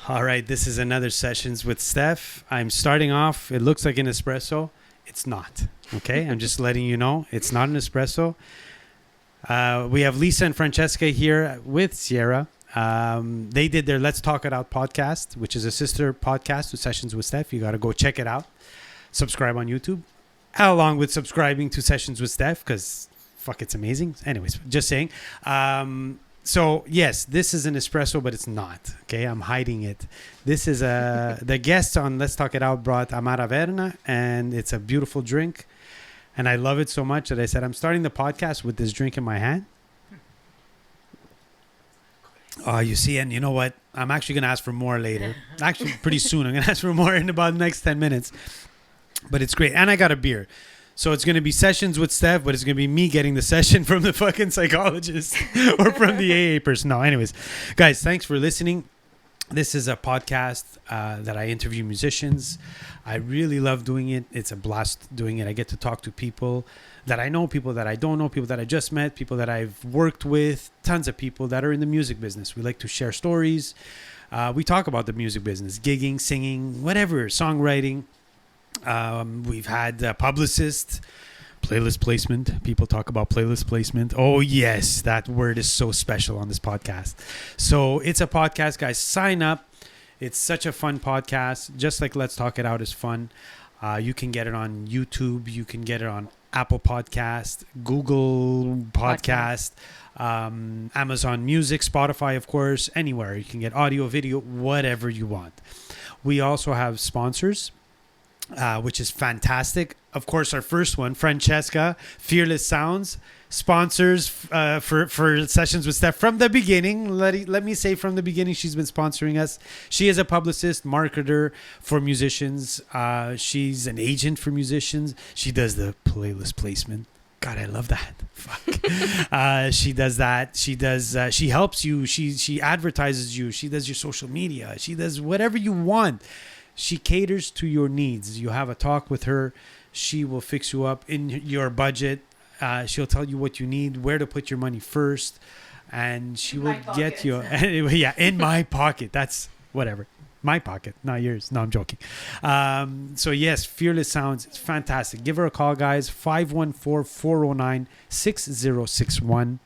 All right, this is another Sessions with Stef. I'm starting off. It looks like an espresso. It's not. Okay, I'm just letting you know it's not an espresso. We have Lisa and Francesca here with Sierra. They did their Let's Talk It Out podcast, which is a sister podcast to Sessions with Stef. You got to go check it out. Subscribe on YouTube, along with subscribing to Sessions with Stef, because fuck, it's amazing. Anyways, just saying. So yes, this is an espresso, but it's not. Okay, I'm hiding it. This is the guests on Let's Talk It Out brought Amara Verna, and it's a beautiful drink. And I love it so much that I said I'm starting the podcast with this drink in my hand. Oh, you see, and you know what? I'm actually going to ask for more later. Actually, pretty soon. I'm going to ask for more in about the next 10 minutes. But it's great. And I got a beer. So it's going to be Sessions with Steph, but it's going to be me getting the session from the fucking psychologist or from the AA person. No, anyways. Guys, thanks for listening. This is a podcast that I interview musicians. I really love doing it. It's a blast doing it. I get to talk to people that I know, people that I don't know, people that I just met, people that I've worked with, tons of people that are in the music business. We like to share stories. We talk about the music business, gigging, singing, whatever, songwriting. We've had publicists, playlist placement. People talk about playlist placement. Oh, yes, that word is so special on this podcast. So it's a podcast, guys. Sign up. It's such a fun podcast. Just like Let's Talk It Out is fun. You can get it on YouTube. You can get it on Apple Podcast, Google Podcast, Amazon Music, Spotify, of course, anywhere. You can get audio, video, whatever you want. We also have sponsors. Which is fantastic. Of course, our first one, Francesca, Fearless Sounds, sponsors for Sessions with Steph from the beginning. Let me say from the beginning, she's been sponsoring us. She is a publicist, marketer for musicians. She's an agent for musicians. She does the playlist placement. God, I love that. Fuck. She does that. She does. She helps you. She advertises you. She does your social media. She does whatever you want. She caters to your needs. You have a talk with her. She will fix you up in your budget. She'll tell you what you need, where to put your money first, and she will get you. Anyway, yeah, in my pocket. That's whatever. My pocket, not yours. No, I'm joking. So yes, Fearless Sounds. It's fantastic. Give her a call, guys. 514-409-6061.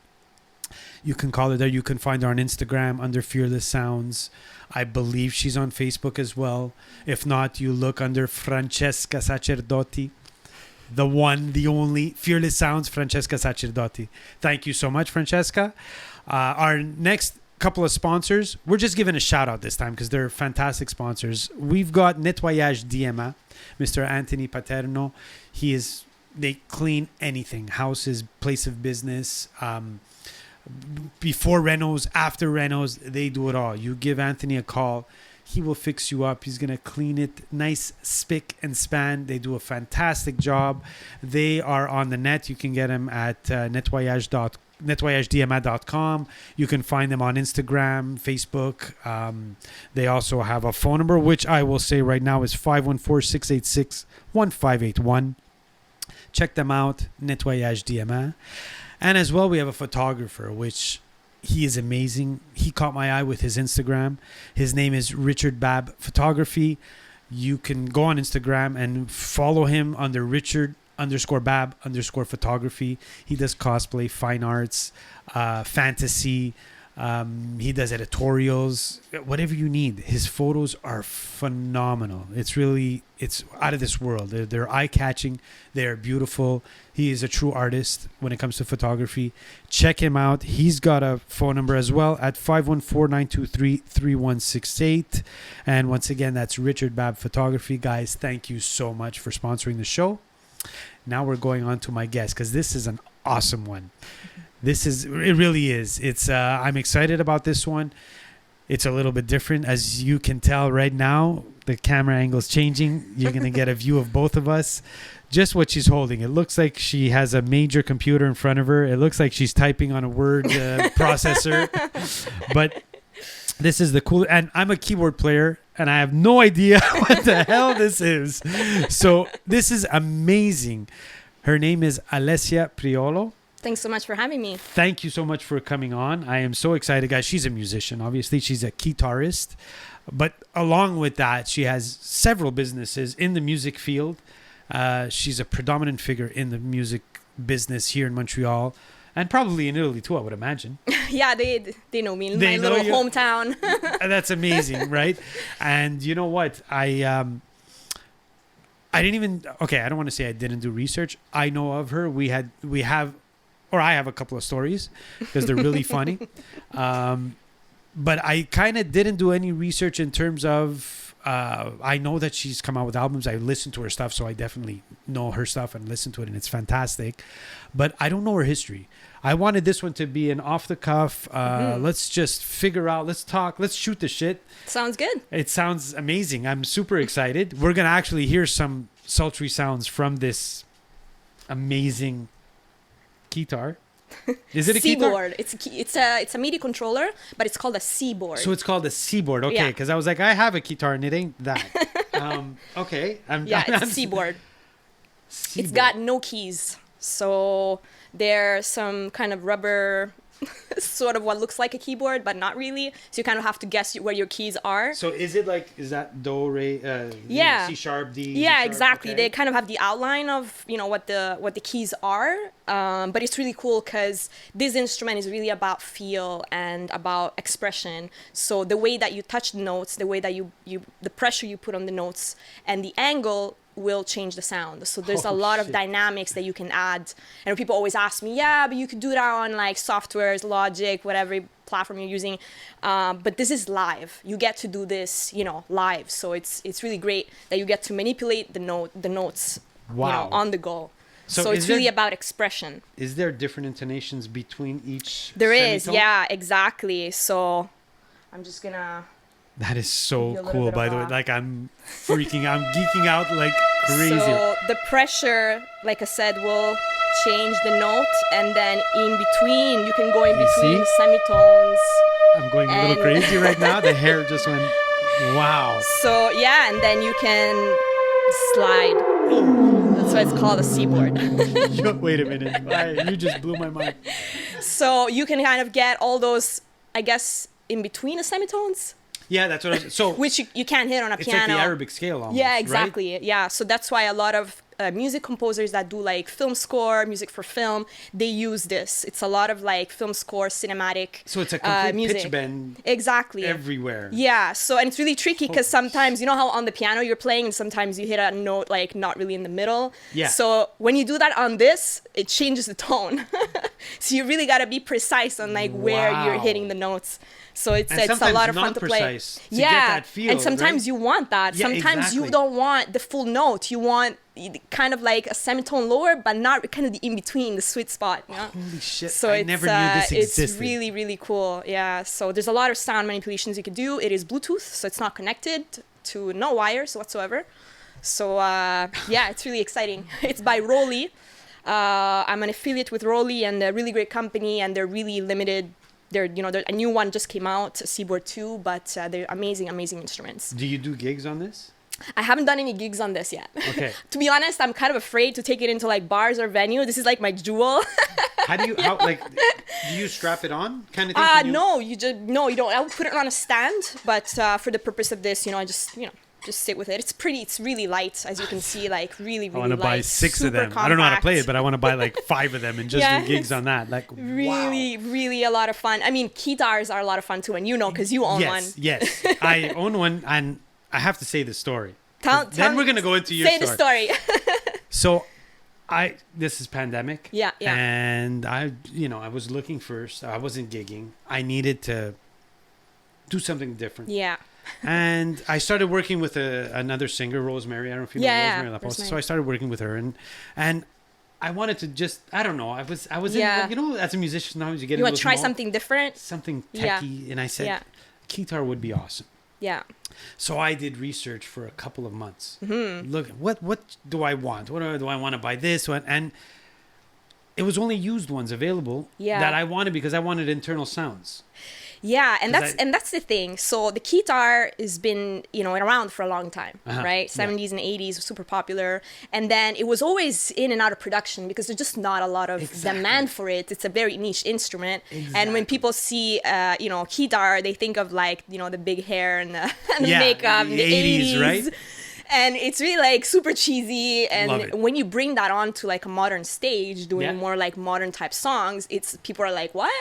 You can call her there. You can find her on Instagram under Fearless Sounds. I believe she's on Facebook as well. If not, you look under Francesca Sacerdoti. The one, the only, Fearless Sounds, Francesca Sacerdoti. Thank you so much, Francesca. Our next couple of sponsors, we're just giving a shout out this time because they're fantastic sponsors. We've got Nettoyage DMA, Mr. Anthony Paterno. They clean anything, houses, place of business, before renos, after renos, they do it all. You give Anthony a call, he will fix you up. He's going to clean it nice, spick and span. They do a fantastic job. They are on the net. You can get them at nettoyagedma.com. You can find them on Instagram, Facebook. They also have a phone number, which I will say right now is 514-686-1581. Check them out, Nettoyage DMA. And as well, we have a photographer, which he is amazing. He caught my eye with his Instagram. His name is Richard Babb Photography. You can go on Instagram and follow him under Richard_Babb_photography. He does cosplay, fine arts, fantasy. He does editorials, whatever you need. His photos are phenomenal. It's out of this world. They're eye-catching. They're beautiful. He is a true artist when it comes to photography. Check him out. He's got a phone number as well at 514-923-3168. And once again, that's Richard Babb Photography. Guys, thank you so much for sponsoring the show. Now we're going on to my guest because this is an awesome one. It really is. I'm excited about this one. It's a little bit different. As you can tell right now, the camera angle is changing. You're going to get a view of both of us. Just what she's holding. It looks like she has a major computer in front of her. It looks like she's typing on a word processor. But this is the cool. And I'm a keyboard player, and I have no idea what the hell this is. So this is amazing. Her name is Alessia Priolo. Thanks so much for having me. Thank you so much for coming on. I am so excited, guys. She's a musician, obviously. She's a guitarist. But along with that, she has several businesses in the music field. She's a predominant figure in the music business here in Montreal. And probably in Italy too, I would imagine. Yeah, they know me in my little hometown. That's amazing, right? And you know what? I didn't even, okay, I don't want to say I didn't do research. I know of her. I have a couple of stories because they're really funny. But I kind of didn't do any research in terms of, I know that she's come out with albums. I listened to her stuff, so I definitely know her stuff and listen to it, and it's fantastic. But I don't know her history. I wanted this one to be an off the cuff. Let's just figure out, let's talk, let's shoot the shit. Sounds good. It sounds amazing. I'm super excited. We're going to actually hear some sultry sounds from this amazing Keytar. Is it a Seaboard? Keytar? It's a MIDI controller, but it's called a Seaboard. So it's called a Seaboard. Okay, because I was like, I have a Keytar and it ain't that. Okay. It's a Seaboard. It's got no keys. So there's some kind of rubber, sort of what looks like a keyboard, but not really. So you kind of have to guess where your keys are. So is that do, re, C sharp, D? Yeah, sharp? exactly. Okay. They kind of have the outline of, what the keys are. But it's really cool because this instrument is really about feel and about expression. So the way that you touch the notes, the way that the pressure you put on the notes, and the angle will change the sound. So there's a lot of dynamics that you can add. And people always ask me, but you could do that on like softwares, Logic, whatever platform you're using. But this is live. You get to do this, live. So it's really great that you get to manipulate the notes, on the go. So it's really about expression. Is there different intonations between each There semitone? is, yeah, exactly. So I'm just gonna... That is so cool, by the way. Like, I'm geeking out like crazy. So the pressure, like I said, will change the note, and then in between, you can go in between semitones. I'm going a little crazy right now. The hair just went, wow. So, yeah, and then you can slide. That's why it's called a Seaboard. Wait a minute. You just blew my mind. So you can kind of get all those, I guess, in between the semitones. Yeah, that's what I was... So, which you can't hit on a piano. It's like the Arabic scale almost, yeah, exactly. Right? Yeah, so that's why a lot of music composers that do like film score, music for film, they use this. It's a lot of like film score, cinematic So it's a complete music. pitch bend exactly. everywhere. Yeah, so and it's really tricky because sometimes, you know how on the piano you're playing and sometimes you hit a note like not really in the middle? Yeah. So when you do that on this, it changes the tone. So you really got to be precise on like where you're hitting the notes. So it's a lot of fun to play. To get that feel, and sometimes you want that. Yeah, sometimes exactly. you don't want the full note. You want kind of like a semitone lower, but not kind of the in between, the sweet spot. You know? Holy shit! So I never knew this existed. It's really, really cool. Yeah. So there's a lot of sound manipulations you can do. It is Bluetooth, so it's not connected to no wires whatsoever. So yeah, it's really exciting. It's by Rolly. I'm an affiliate with Rolly, and they're a really great company, and they're really limited. A new one just came out, Seaboard 2, but they're amazing, amazing instruments. Do you do gigs on this? I haven't done any gigs on this yet. Okay. To be honest, I'm kind of afraid to take it into like bars or venue. This is like my jewel. Do you strap it on kind of thing? No, you don't. I would put it on a stand, but for the purpose of this, I just sit with it. It's really light, as you can see, like really, really light. I want to buy 6 of them. Compact. I don't know how to play it, but I want to buy like 5 of them and just do gigs on that. Like, really, really a lot of fun. I mean, Keytars are a lot of fun too, and because you own one. Yes, I own one, and I have to say the story. Then we're gonna go into your story. Say the story. So, this is pandemic. Yeah. And I was looking first. I wasn't gigging. I needed to do something different. Yeah. And I started working with another singer, Rosemary. I don't know if you know Rosemary LaPosta. So I started working with her, and I wanted to just, I don't know. I was in, as a musician, sometimes you get. You want to try something different, something techie, and I said, Keytar would be awesome. Yeah. So I did research for a couple of months. Mm-hmm. Look, what do I want? What do I want to buy this one? And it was only used ones available that I wanted because I wanted internal sounds. Yeah, and that's the thing. So the Keytar has been, around for a long time, right? 70s and 80s, super popular. And then it was always in and out of production because there's just not a lot of demand for it. It's a very niche instrument. And when people see, Keytar, they think of like, the big hair and the makeup, the 80s, right? And it's really like super cheesy. And when you bring that on to like a modern stage, doing more like modern type songs, people are like, what?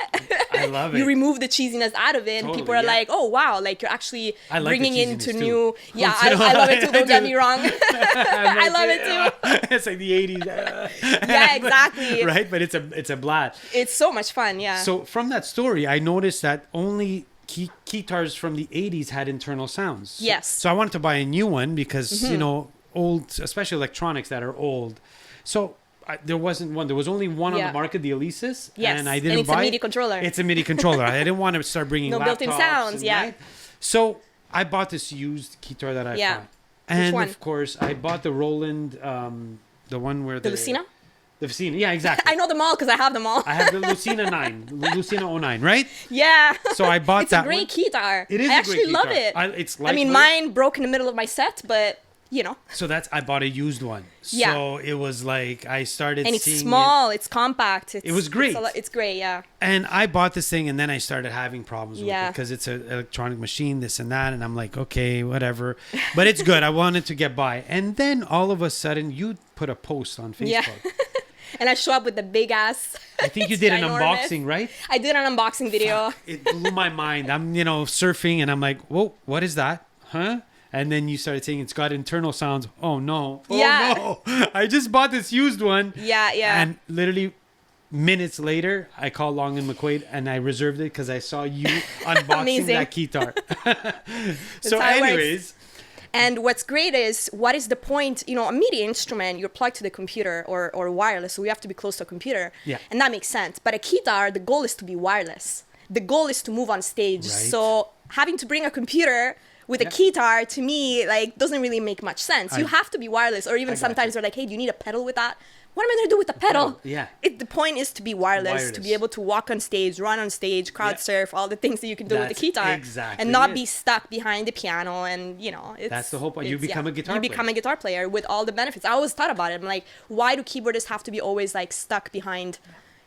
I love it. You remove the cheesiness out of it, and people are like, oh wow, like you're actually bringing into new. Too. Yeah, I love it too. Don't get me wrong. I love it too. It's like the 80s. Yeah, exactly. Right, but it's a blast. It's so much fun. Yeah. So from that story, I noticed that only Keytars from the 80s had internal sounds. Yes. So I wanted to buy a new one because, old, especially electronics that are old. So there wasn't one. There was only one on the market, the Alessia. Yes. And I didn't buy it. It's a MIDI controller. It's a MIDI controller. I didn't want to start bringing laptops. built-in sounds, Right? So I bought this used Keytar that I found. And of course, I bought the Roland, the one where the Lucina? The Lucina, yeah, exactly. I know them all because I have them all. I have the Lucina 9, Lucina 09, right? Yeah. So I bought that one. It's a great Keytar. It is I actually love it. It's lightweight. Mine broke in the middle of my set, but, So I bought a used one. Yeah. So it was like I started and it's seeing small, it's compact. It was great. It's great, yeah. And I bought this thing and then I started having problems with it Yeah. because it's an electronic machine, this and that. And I'm like, okay, whatever. But it's good. I wanted to get by. And then all of a sudden you put a post on Facebook. Yeah. And I show up with the big ass. I think you did an unboxing, right? I did an unboxing video. It blew my mind. I'm, surfing and I'm like, whoa, what is that? Huh? And then you started saying it's got internal sounds. Oh, no. Oh, no. I just bought this used one. Yeah, yeah. And literally minutes later, I called Long and McQuaid and I reserved it because I saw you unboxing that Keytar. So anyways... And what's great is, what is the point? A MIDI instrument, you're plugged to the computer or wireless, so you have to be close to a computer. Yeah. And that makes sense. But a Keytar, the goal is to be wireless. The goal is to move on stage. Right. So having to bring a computer with a Keytar, to me, like, doesn't really make much sense. You have to be wireless. Or even sometimes they're like, hey, do you need a pedal with that? What am I going to do with the pedal? Yeah. The point is to be wireless, to be able to walk on stage, run on stage, crowd surf, all the things that you can do with the Keytar. Exactly and not be stuck behind the piano. And, that's the whole point. You become a guitar player. You become a guitar player with all the benefits. I always thought about it. I'm like, why do keyboardists have to be always like stuck behind?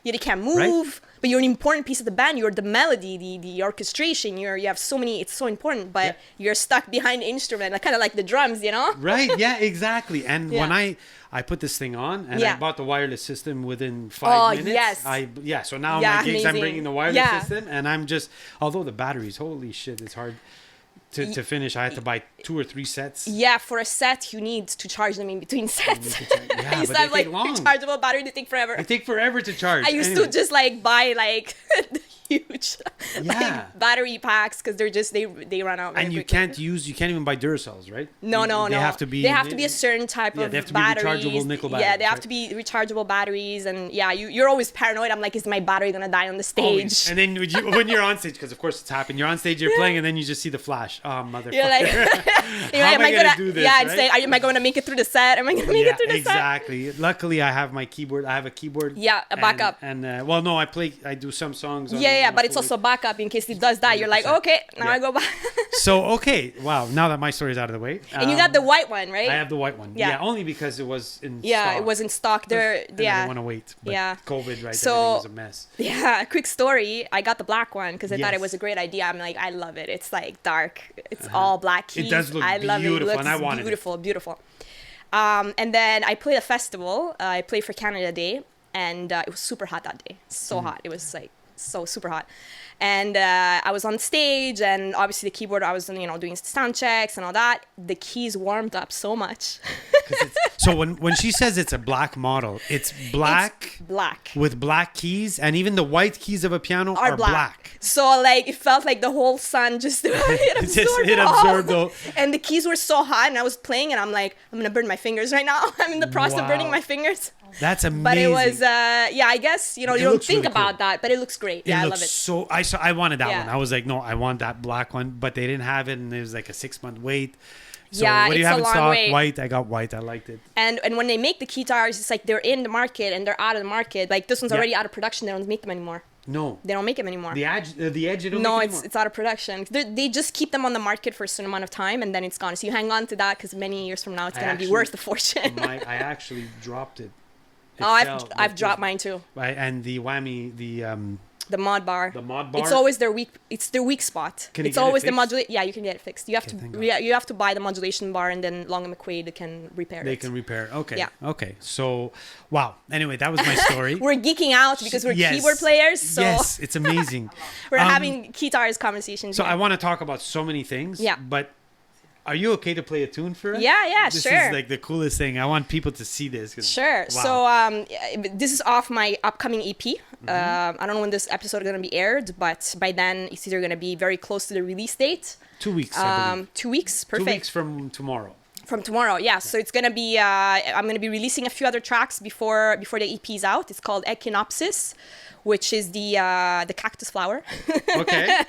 They can't move, but you're an important piece of the band. You're the melody, the orchestration. You have so many. It's so important, but you're stuck behind the instrument, kind of like the drums, Right? Yeah, exactly. And when I put this thing on and I bought the wireless system within 5 minutes. Yes. So now my gigs, I'm bringing the wireless system, and I'm just, although the batteries, holy shit, it's hard to finish. I had to buy 2 or 3 sets. Yeah, for a set, you need to charge them in between sets. Yeah, I used to have like rechargeable battery. They take forever. They take forever to charge. I used to just buy the huge battery packs because they run out. And you can't even buy Duracells, right? No. They have to be a certain type of they have to batteries. Be rechargeable nickel batteries. Yeah, they have to be rechargeable batteries, and you're always paranoid. I'm like, is my battery gonna die on the stage? Always. And then when you're on stage, because of course it's happened, you're on stage, you're playing, and then you just see the flash. Oh, motherfucker! You're like, am I gonna do this? Yeah, and say, am I going to make it through the set? Am I going to make it through the set? Exactly. Luckily, I have my keyboard. I have a keyboard. Yeah, a backup. And well, no, I do some songs. But it's also backup in case it does die. You're like, okay, now I go back. So wow. Now that my story is out of the way, and you got the white one, right? I have the white one. Yeah, only because it was in stock. Yeah, it was in stock. I didn't want to wait. But COVID, right? So everything was a mess. Yeah, quick story. I got the black one because I thought it was a great idea. I'm like, I love it. It's like dark. It's all black keys. It does look beautiful, and I wanted it. Beautiful. And then I played a festival. I played for Canada Day, and it was super hot that day. So hot. It was like so super hot. And I was on stage, and obviously the keyboard, I was doing sound checks and all that. The keys warmed up so much. So when she says it's a black model, it's black. It's black. With black keys, and even the white keys of a piano are black. So it felt like the whole sun just it absorbed all. And the keys were so hot, and I was playing, and I'm like, I'm gonna burn my fingers right now. I'm in the process of burning my fingers. That's amazing. But it was, I guess, you don't think really about that, but it looks great. I love it. I wanted that one. I was like, no, I want that black one, but they didn't have it, and it was like a 6-month wait. So what do you have in stock? Wait. White. I got white. I liked it. And when they make the Keytars, it's like they're in the market and they're out of the market. Like this one's already out of production. They don't make them anymore. No. They don't make them anymore. The edge. The edge. They don't No, make anymore? it's out of production. They just keep them on the market for a certain amount of time, and then it's gone. So you hang on to that because many years from now it's gonna be worth a fortune. I actually dropped it. I've dropped mine too. And the whammy, The mod bar. The mod bar. It's always their weak. It's their weak spot. Can you it's get it always the fixed? modulate. Yeah, you can get it fixed. You have thank to. God. Yeah, you have to buy the modulation bar, and then Long and McQuaid can repair it. They can repair. Okay. Yeah. Okay. So, wow. Anyway, that was my story. We're geeking out because we're Yes. keyboard players. So Yes, it's amazing. we're having Keytar's conversations. So here. I want to talk about so many things. Yeah. But are you okay to play a tune for us? Yeah, this sure. This is like the coolest thing. I want people to see this. Sure. Wow. So this is off my upcoming EP. Mm-hmm. I don't know when this episode is going to be aired, but by then it's either going to be very close to the release date. 2 weeks, I believe. 2 weeks. Perfect. 2 weeks from tomorrow. From tomorrow, yeah. So it's gonna be. I'm gonna be releasing a few other tracks before the EP is out. It's called Echinopsis, which is the cactus flower. Okay.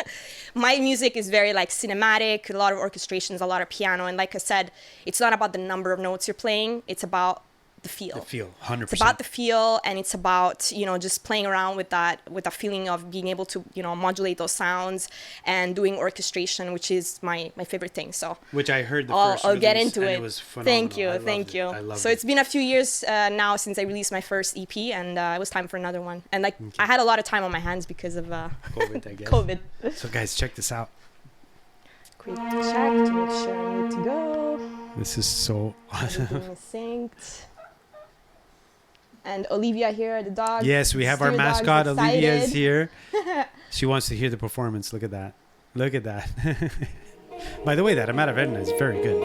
My music is very like cinematic, a lot of orchestrations, a lot of piano, and like I said, it's not about the number of notes you're playing. It's about the feel. The feel, 100%. It's about the feel, and it's about just playing around with that feeling of being able to modulate those sounds and doing orchestration, which is my favorite thing. So which I heard the I'll first get release, into and it. it was phenomenal. Thank you. I loved So it. it's been a few years now since I released my first EP, and it was time for another one. And I had a lot of time on my hands because of COVID, I guess. COVID. So guys, check this out. Quick check to make sure I'm good to go. This is so awesome. Everything is synced. And Olivia here, the dog. Yes, we have our Steer dog's mascot. Olivia is excited. here. She wants to hear the performance. Look at that. Look at that. By the way, that Amata Vedna is very good.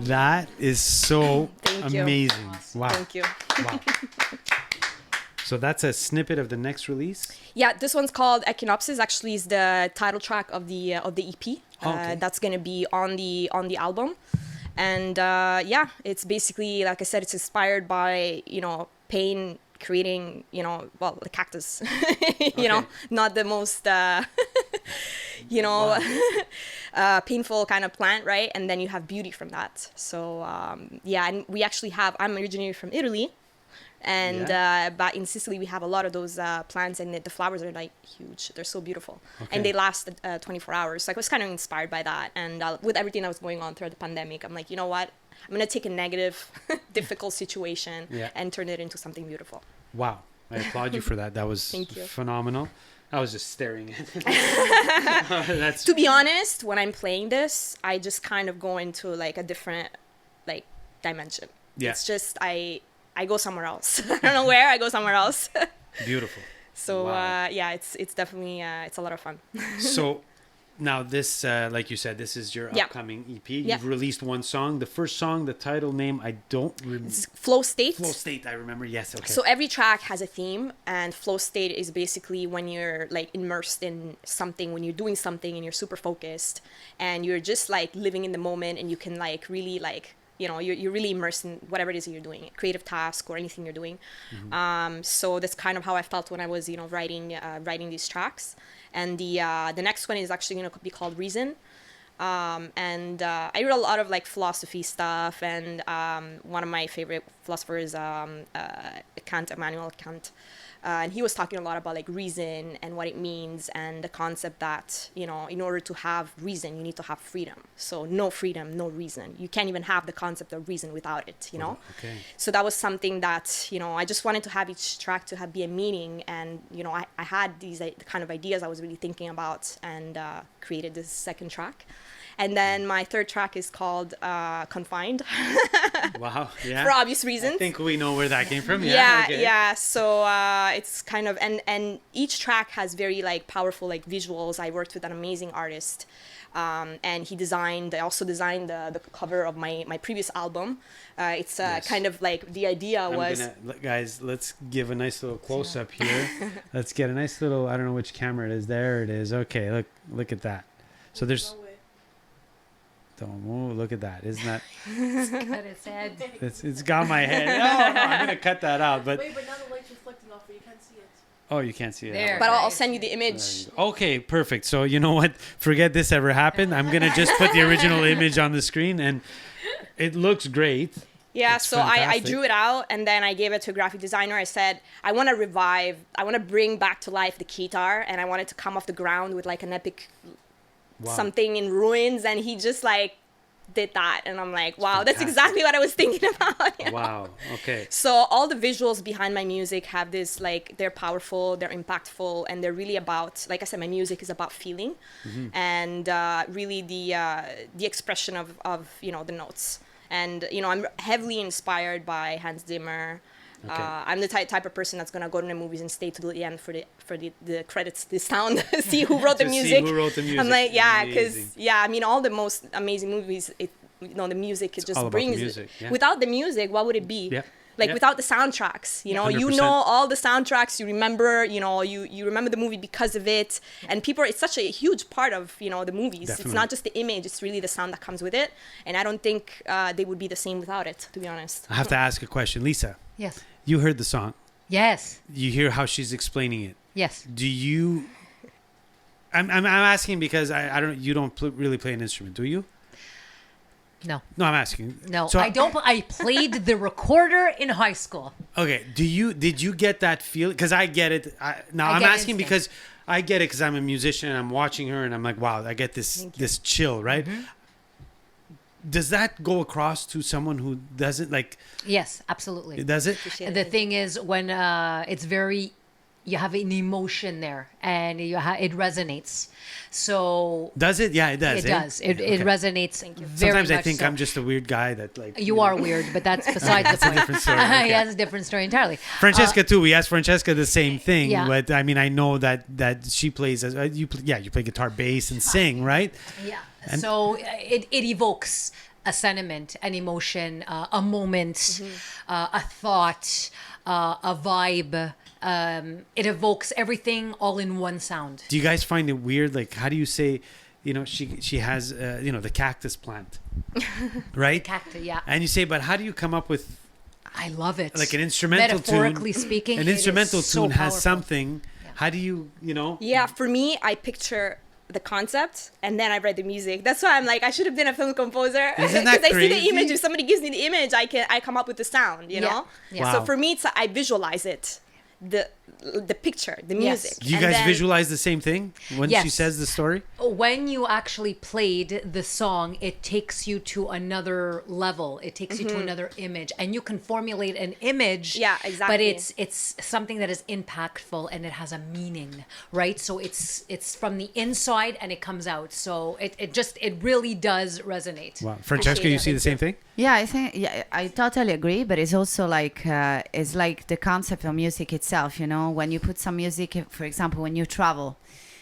That is so Thank you. amazing. Wow. Thank you. Wow. So that's a snippet of the next release? Yeah, this one's called Echinopsis. Actually, is the title track of the EP. Okay. That's gonna be on the album, and yeah, it's basically, like I said, it's inspired by pain creating well, the cactus. Not the most painful kind of plant, right? And then you have beauty from that. So yeah, and we actually I'm originally from Italy. And but in Sicily we have a lot of those plants, and the flowers are like huge. They're so beautiful, and they last 24 hours. So I was kind of inspired by that, and with everything that was going on throughout the pandemic, I'm like, you know what, gonna take a negative, difficult situation Yeah. and turn it into something beautiful. Wow. I applaud you for that. That was Thank you. phenomenal. I was just staring at it. That's To be honest, when I'm playing this, I just kind of go into like a different like dimension. Yeah. It's just I go somewhere else. I don't know where, I go somewhere else. beautiful. So Wow. yeah, it's definitely it's a lot of fun. So now this, like you said, this is your Yeah. upcoming EP. Yeah. You've released one song. The first song, the title name, I don't remember. It's flow state. Flow State, I remember. Yes, okay. So every track has a theme, and flow state is basically when you're like immersed in something, when you're doing something and you're super focused and you're just like living in the moment, and you can like really like, you know, you're really immersed in whatever it is that you're doing, creative task or anything you're doing. So that's kind of how I felt when I was, you know, writing these tracks. And the next one is actually going to be called Reason. And I read a lot of like philosophy stuff, and one of my favorite philosophers, Immanuel Kant, and he was talking a lot about like reason and what it means, and the concept that, you know, in order to have reason, you need to have freedom. So no freedom, no reason. You can't even have the concept of reason without it, you know? Okay. So that was something that, you know, I just wanted to have each track to be a meaning. And, you know, I had these kind of ideas I was really thinking about, and created this second track. And then my third track is called Confined, Wow. Yeah. for obvious reasons. I think we know where that came from. Yeah, okay. yeah. So it's kind of, and each track has very like powerful like visuals. I worked with an amazing artist, and I also designed the cover of my previous album. It's Yes. kind of like the idea was. Guys, let's give a nice little close up here. Let's get a nice little, I don't know which camera it is. There it is. Okay, look at that. So there's, don't move. Look at that. Isn't that? Cut its head. It's got my head. No, I'm gonna cut that out. But Wait, but now the light's reflecting off, but you can't see it. oh, you can't see it. There. But I'll Right. send you the There image. you go. Okay, perfect. So you know what? Forget this ever happened. I'm gonna just put the original image on the screen, and it looks great. Yeah, It's so I fantastic. drew it out, and then I gave it to a graphic designer. I said, I want to bring back to life the Keytar, and I want it to come off the ground with like an epic Wow. something in ruins, and he just like did that, and I'm like, wow, that's fantastic. exactly what I was thinking about. you know? Wow. Okay. So all the visuals behind my music have this like, they're powerful, they're impactful, and they're really about, like I said, my music is about feeling, and really the expression of you know, the notes. And you know, I'm heavily inspired by Hans Zimmer. Okay. I'm the type of person that's gonna go to the movies and stay to the end for the credits, the sound, see who wrote the To see music. who wrote the music. I'm like, yeah, Amazing. because I mean, all the most amazing movies, you know, the music, it just all about the brings music, yeah. Without the music, what would it be? Yeah. Like Yeah. without the soundtracks, you know, 100%. you know all the soundtracks, you remember, you know, you remember the movie because of it, and people, it's such a huge part of, you know, the movies. Definitely. It's not just the image, it's really the sound that comes with it, and I don't think they would be the same without it, to be honest. I have to ask a question, Lisa. Yes. You heard the song. Yes. You hear how she's explaining it. Yes. Do you? I'm asking because I don't. You don't really play an instrument, do you? No. No, I'm asking. No. So I don't. I played the recorder in high school. Okay. Did you get that feel? Because I get it. I'm get asking instinct. because I get it because I'm a musician and I'm watching her and I'm like, wow, I get this chill, right? Mm-hmm. Does that go across to someone who doesn't like? Yes, absolutely. Does it? Appreciate The it. thing is, when it's very, you have an emotion there, and it resonates. So Does it? Yeah, it does. it eh? does. It Okay. resonates Thank you. very Sometimes I much think so. I'm just a weird guy that like. You are weird, but that's besides the point. different story, okay. Yeah, it's a different story entirely. Francesca too. We asked Francesca the same thing, yeah. but I mean, I know that she plays as you play guitar, bass, and sing, right? Yeah. And- So it evokes a sentiment, an emotion, a moment, a thought, a vibe. It evokes everything all in one sound. Do you guys find it weird? Like, how do you say, you know, she has, you know, the cactus plant, right? Cactus, yeah. And you say, but how do you come up with I love it. like an instrumental tune? Metaphorically speaking, An it is instrumental so tune has powerful. something. How do you know? Yeah, for me, I picture the concept and then I write the music. That's why I'm like, I should have been a film composer. Isn't that I see the crazy? image. If somebody gives me the image, I come up with the sound, you know? Yeah. Wow. So for me, I visualize it. the picture, the Yes. music. Do you And guys then- visualize the same thing when she Yes. says the story? When you actually played the song, it takes you to another level. It takes you to another image, and you can formulate an image. Yeah, But exactly. it's something that is impactful and it has a meaning, right? So it's from the inside and it comes out. So it really does resonate. Wow. Francesca, you it. see the same thing? Yeah, I think I totally agree, but it's also like it's like the concept of music itself. You know, when you put some music, for example, when you travel,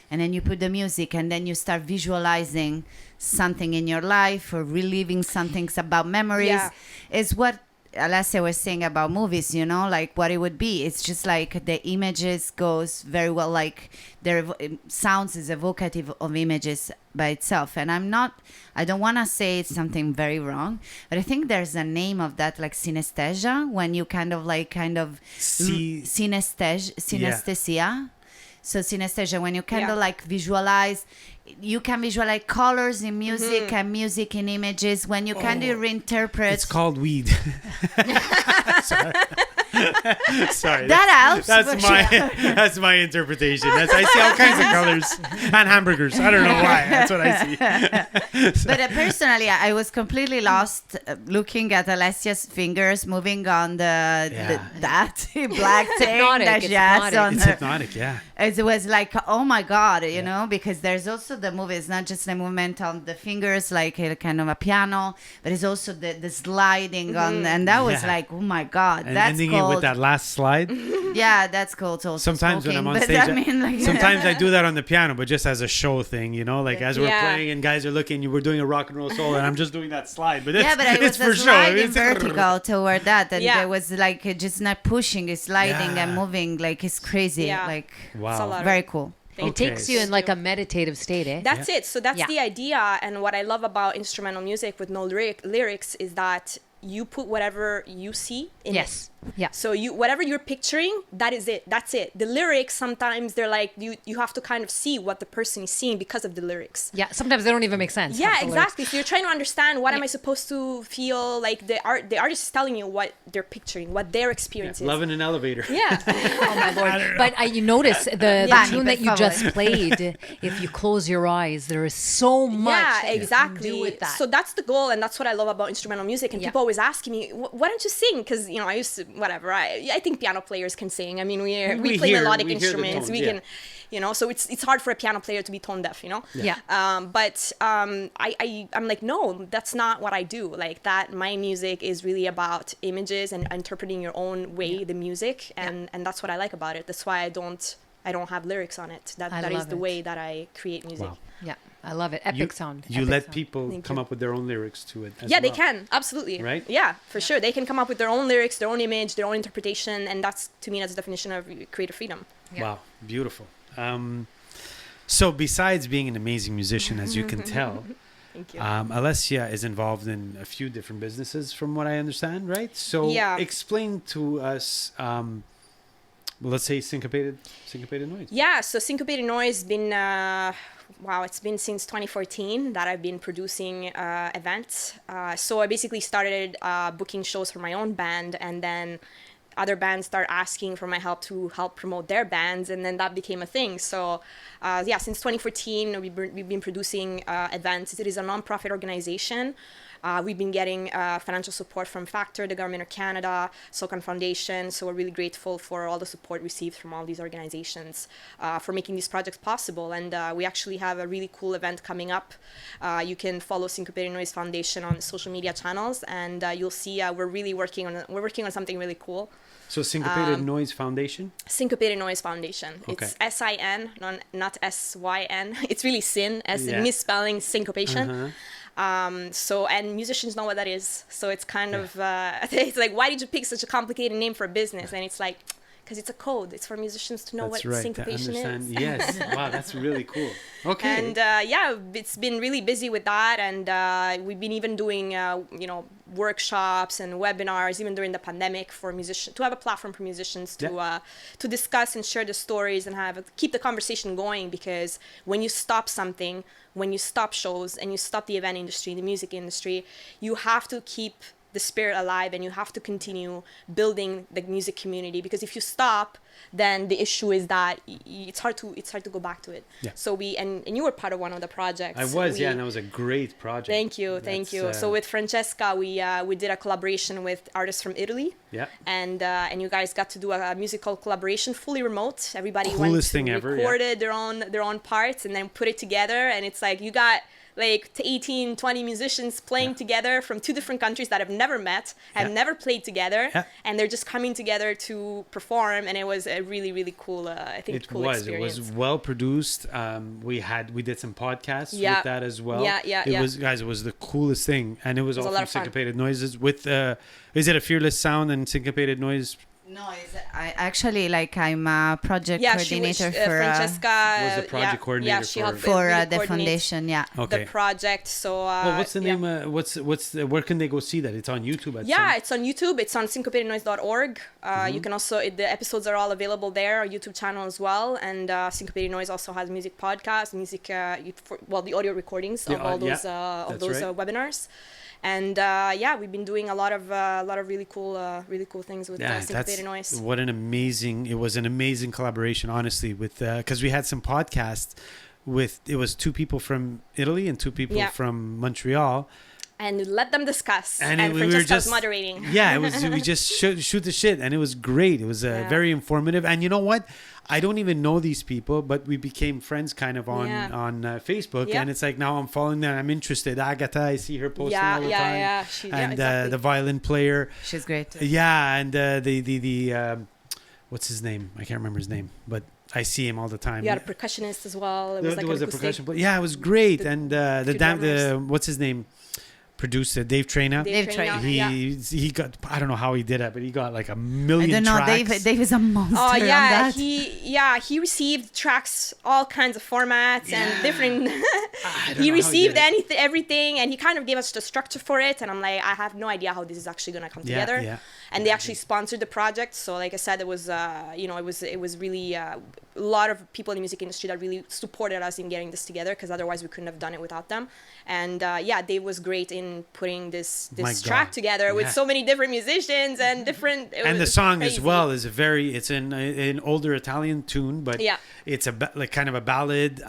and then you put the music, and then you start visualizing something in your life or reliving some things about memories. Yeah. Is what Alessia was saying about movies. You know, like what it would be. It's just like the images goes very well. Like sounds is evocative of images by itself, and I don't want to say it's something very wrong, but I think there's a name of that, like synesthesia, when you kind of synesthesia. So synesthesia, when you kind of like visualize, you can visualize colors in music and music in images. When you kind of reinterpret, It's called weed. Sorry. Sorry. that helps. That's for my sure. that's my interpretation. I see all kinds of colors and hamburgers. I don't know why. That's what I see. But personally, I was completely lost looking at Alessia's fingers moving on that black thing hypnotic, that it's she has hypnotic. on It's her. hypnotic, yeah. It was like, oh my God, you know, because there's also the move. It's not just the movement on the fingers, like a kind of a piano, but it's also the sliding on, and that was Yeah. like, oh my God, And that's ending called. it with that last slide. Yeah, that's called also. Sometimes when I'm on smoking, stage, but I mean, like, sometimes I do that on the piano, but just as a show thing, you know, like as we're Yeah. playing and guys are looking, you were doing a rock and roll solo, and I'm just doing that slide. But Yeah, it's, but I it's was for show. I mean, sliding vertical toward that, and Yeah. there was like just not pushing, it's sliding and Yeah. moving, like it's crazy, Yeah. like It's a Wow. lot of- very cool. It takes you in like a meditative state, eh? That's it. So that's Yeah. the idea. And what I love about instrumental music with no lyrics is that you put whatever you see in Yes. it. Yeah. So whatever you're picturing, that is it. That's it. The lyrics, sometimes they're like you have to kind of see what the person is seeing because of the lyrics. Yeah. Sometimes they don't even make sense. Yeah, half the lyrics. exactly. So you're trying to understand what am I supposed to feel like the artist is telling you what they're picturing, what their experience is. Love in an elevator. Yeah. Oh my lord! But you notice the Yeah. tune that you Per just favor. played. If you close your eyes, there is so much. Yeah, that you can exactly. do with that. So that's the goal, and that's what I love about instrumental music. And Yeah. people always asking me, "Why don't you sing?" Because I used to whatever. I think piano players can sing. I mean, we play hear- melodic we hear the instruments. tones, We yeah. can, so it's hard for a piano player to be tone deaf. Yeah. I'm like, no, that's not what I do. Like that, my music is really about images and interpreting your own way the music, and that's what I like about it. That's why I don't have lyrics on it. That is love the it. way that I create music. Wow. Yeah, I love it. Epic sound. You Epic let sound. people Thank come you. up with their own lyrics to it. As Yeah, they well. can. Absolutely. Right? Yeah, for sure. They can come up with their own lyrics, their own image, their own interpretation. And that's, to me, that's the definition of creative freedom. Yeah. Wow, beautiful. So besides being an amazing musician, as you can tell, Thank you. Alessia is involved in a few different businesses, from what I understand, right? So Yeah. explain to us, let's say Syncopated Noise. Yeah, so Syncopated Noise has been, it's been since 2014 that I've been producing events. So I basically started booking shows for my own band, and then other bands start asking for my help to help promote their bands, and then that became a thing. So since 2014 we've been producing events. It is a non-profit organization. We've been getting financial support from Factor, the government of Canada, SOCAN Foundation. So we're really grateful for all the support received from all these organizations for making these projects possible. And we actually have a really cool event coming up. You can follow Syncopated Noise Foundation on social media channels, and you'll see we're working on something really cool. So Syncopated Noise Foundation? Syncopated Noise Foundation. Okay. It's SIN, not SYN. It's really sin, as Yeah. misspelling syncopation. Uh-huh. And musicians know what that is. So it's kind of, it's like, why did you pick such a complicated name for a business? And it's like, because it's a code. It's for musicians to know That's what right. syncopation to understand. is. Yes. Wow, that's really cool. Okay. And it's been really busy with that, and we've been even doing workshops and webinars even during the pandemic for musicians, to have a platform for musicians to discuss and share the stories and keep the conversation going. Because when you stop something, when you stop shows and you stop the event industry, the music industry, you have to keep the spirit alive, and you have to continue building the music community, because if you stop, then the issue is that it's hard to go back to it. Yeah. So and you were part of one of the projects. I was, and that was a great project. Thank you. So with Francesca, we did a collaboration with artists from Italy. Yeah. And you guys got to do a musical collaboration, fully remote. Everybody Coolest thing ever, recorded their own parts and then put it together, and it's like you got like 18, 20 musicians playing together from 2 different countries that have never met, have never played together, and they're just coming together to perform, and it was a really, really cool, cool experience. It was well produced. We did some podcasts with that as well. It was the coolest thing, and it was all from Syncopated Noises with, is it a Fearless Sound and Syncopated Noise? No, I'm a project coordinator for Francesca was the project coordinator for the foundation. Yeah. Okay. The project. So what's the name? Where can they go see that? It's on YouTube. It's on YouTube. It's on syncopatednoise.org. You can also the episodes are all available there. Our YouTube channel as well, and Syncopated Noise also has music podcasts, the audio recordings of all those webinars. And we've been doing a lot of really cool things with Syncopated Noise. It was an amazing collaboration, honestly, with because we had some podcasts it was 2 people from Italy and 2 people from Montreal. And let them discuss. And we Francesca were just was moderating. Yeah, it was. We just shoot the shit, and it was great. It was very informative. And you know what? I don't even know these people, but we became friends kind of on Facebook. And it's like now I'm following them. I'm interested. Agatha, I see her posting all the time. Exactly. The violin player. She's great. Yeah, and the what's his name? I can't remember his name, but I see him all the time. You had a percussionist as well. There was a percussion player. Yeah, it was great. And the what's his name? Producer Dave Traina. He got, I don't know how he did it, but he got like 1 million I don't know. tracks. Dave is a monster. Oh yeah, he received tracks, all kinds of formats and different. He received everything, and he kind of gave us the structure for it. And I'm like, I have no idea how this is actually gonna come together. Yeah. And they actually sponsored the project. So like I said, it was it was really a lot of people in the music industry that really supported us in getting this together, because otherwise we couldn't have done it without them. And Dave was great in putting this track together with so many different musicians and different. And the song as well is it's an older Italian tune, but it's like kind of a ballad.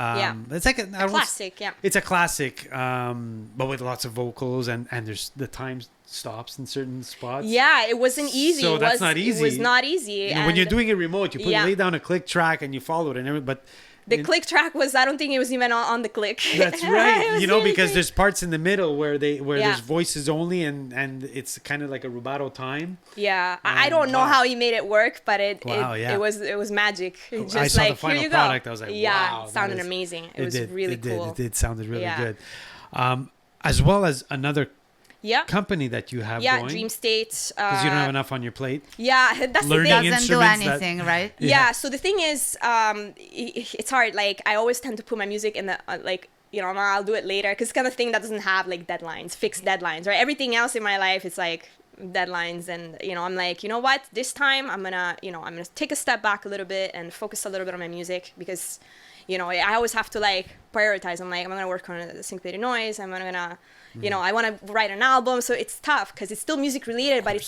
It's like a classic. It's a classic, but with lots of vocals, and there's the time stops in certain spots. Yeah, it wasn't easy. So that's not easy. It was not easy. When you're doing it remote, you lay down a click track and you follow it and everything, but the click track I don't think it was even on the click. That's right. Because there's parts in the middle where there's voices only, and it's kind of like a rubato time. Yeah, I don't know how he made it work, but it was magic. Just I saw like, the final here you product. Go. I was like, wow, it sounded amazing. It was really cool. It did sounded really good. As well as another company that you have going. Dream State. Because you don't have enough on your plate. Yeah, that's Learning the thing. Doesn't do anything, right? Yeah. So the thing is, it's hard. Like I always tend to put my music in the I'll do it later, because it's kind of thing that doesn't have like fixed deadlines, right? Everything else in my life is like deadlines, and I'm like, you know what? This time I'm gonna take a step back a little bit and focus a little bit on my music, because I always have to like prioritize. I'm like, I'm gonna work on the Syncopated Noise. I'm gonna, I want to write an album. So it's tough because it's still music related, but it's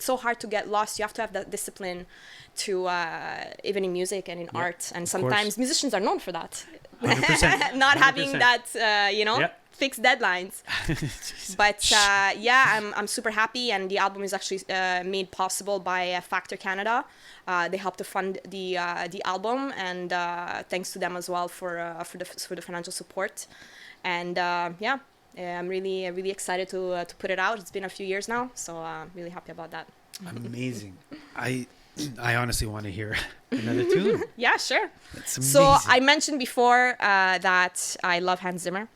so hard to get lost. You have to have that discipline to even in music and in art. And sometimes musicians are known for that, 100%, not having that, fixed deadlines. But I'm super happy, and the album is actually made possible by Factor Canada. They helped to fund the album, and thanks to them as well for the financial support. And I'm really excited to put it out. It's been a few years now, so I'm really happy about that. Amazing. I honestly want to hear another tune. Yeah, sure. That's amazing. So I mentioned before that I love Hans Zimmer.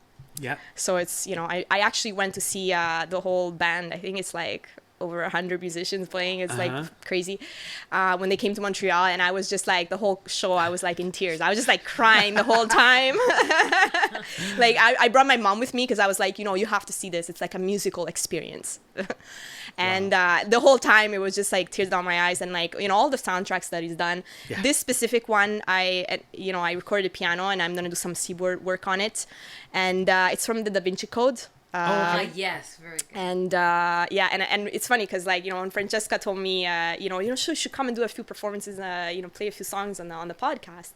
Yeah. So it's, I actually went to see the whole band. I think it's like over 100 musicians playing. It's like crazy. When they came to Montreal, and I was just like, the whole show, I was like in tears. I was just like crying the whole time. Like I brought my mom with me, because I was like, you have to see this. It's like a musical experience. And the whole time it was just like tears down my eyes, and like, all the soundtracks that he's done. Yeah. This specific one, I recorded piano, and I'm going to do some Seaboard work on it. And it's from the Da Vinci Code. Yes, very good. And and it's funny because like when Francesca told me she should come and do a few performances, play a few songs on the podcast,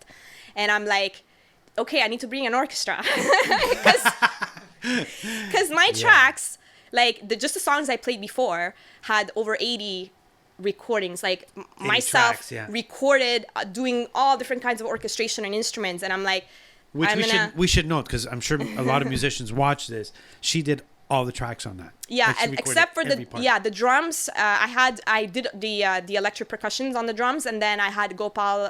and I'm like, okay, I need to bring an orchestra because my tracks, like just the songs I played before, had over 80 recordings, like myself tracks, recorded doing all different kinds of orchestration and instruments, and I'm like, which we should note, because I'm sure a lot of musicians watch this. She did all the tracks on that. Yeah, Like, she and recorded except for every part. the drums, I did the electric percussions on the drums, and then I had Gopal,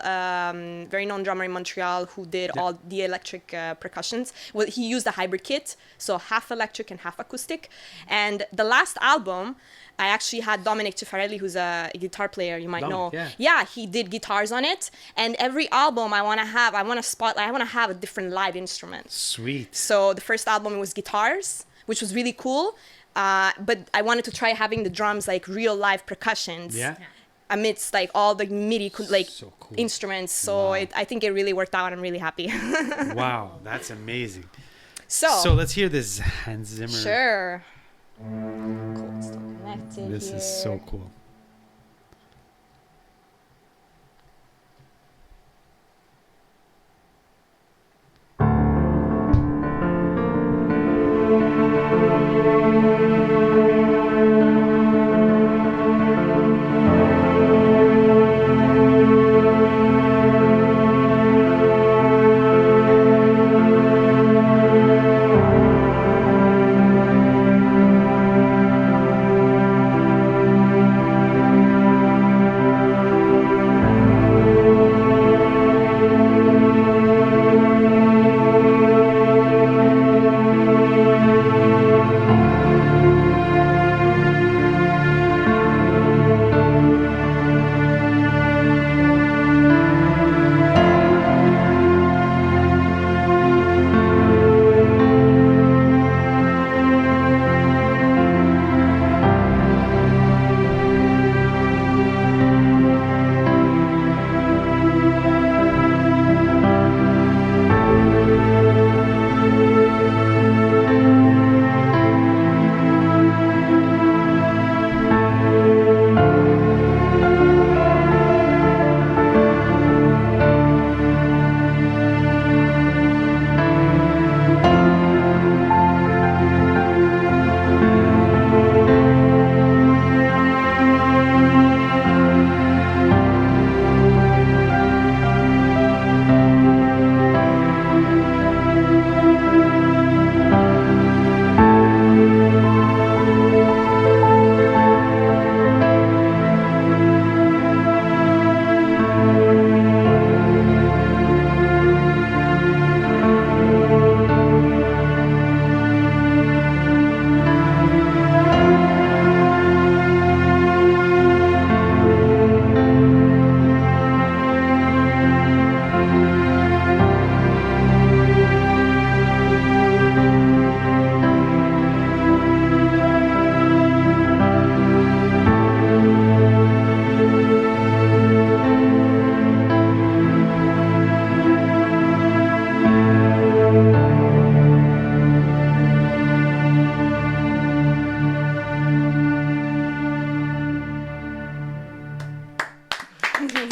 very known drummer in Montreal, who did all the electric percussions. Well, he used a hybrid kit, so half electric and half acoustic. And the last album, I actually had Dominic Cifarelli, who's a guitar player, you might know. Yeah. He did guitars on it. And every album I want to have a different live instrument. Sweet. So the first album was guitars, which was really cool. But I wanted to try having the drums like real live percussions. Yeah. Amidst like all the MIDI So cool. instruments. So Wow. I think it really worked out. I'm really happy. Wow, that's amazing. So let's hear this Hans Zimmer. sure. Cool. Still connected This here. is so cool.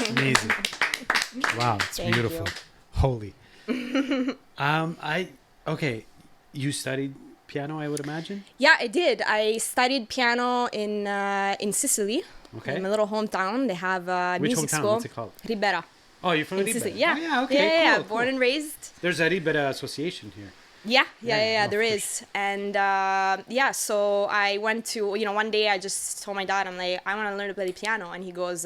Amazing. Wow, it's Thank beautiful. you. Holy. Okay. You studied piano, I would imagine? Yeah, I did. I studied piano in Sicily, Okay. in my little hometown. They have a Which music hometown? school. What's it called? Ribera. Oh, you're from In Ribera? Sicily. Yeah. Oh, yeah, okay. Yeah, cool, born cool. and raised. There's a Ribera association here. Yeah, there of is. And so I went to, one day I just told my dad, I'm like, I want to learn to play the piano. And he goes,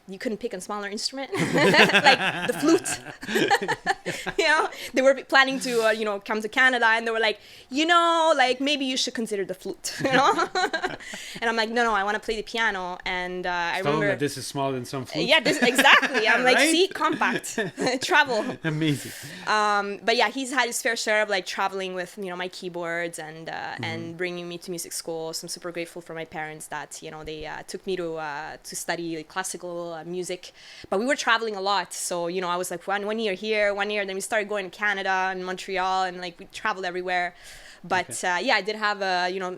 you couldn't pick a smaller instrument? Like the flute. They were planning to, come to Canada, and they were like, maybe you should consider the flute, And I'm like, no, I want to play the piano. And I Tell them remember. that this is smaller than some flutes. Yeah, exactly. I'm like, Right? see, compact, travel. Amazing. But yeah, he's had his fair share of like traveling with my keyboards and bringing me to music school. So I'm super grateful for my parents that they took me to study like, classical music. But we were traveling a lot, so you know, I was like one year here, 1 year, then we started going to Canada and Montreal, and like we traveled everywhere. But I did have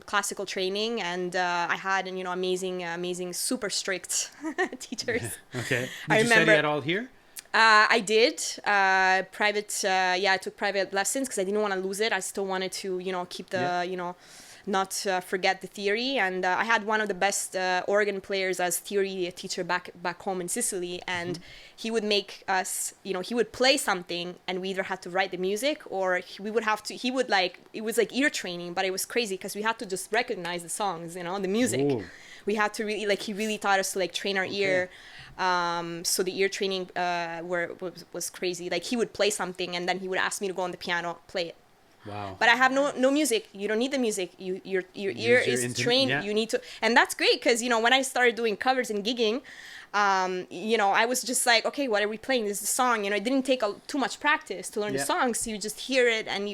classical training, and I had amazing, super strict teachers. Okay. Did I you study remember- at all here? I did private. I took private lessons because I didn't want to lose it. I still wanted to, keep the, not forget the theory. And I had one of the best organ players as theory teacher back home in Sicily, and he would make us, he would play something, and we either had to write the music or we would have to. He would it was like ear training, but it was crazy because we had to just recognize the songs, the music. Ooh. We had to really he really taught us to train our ear. So the ear training was crazy. Like he would play something and then he would ask me to go on the piano, play it. Wow. But I have no music. You don't need the music. Your ear is trained. yeah. You need to, and that's great because when I started doing covers and gigging, I was just like, okay, what are we playing? This is a song. It didn't take too much practice to learn the songs. So you just hear it and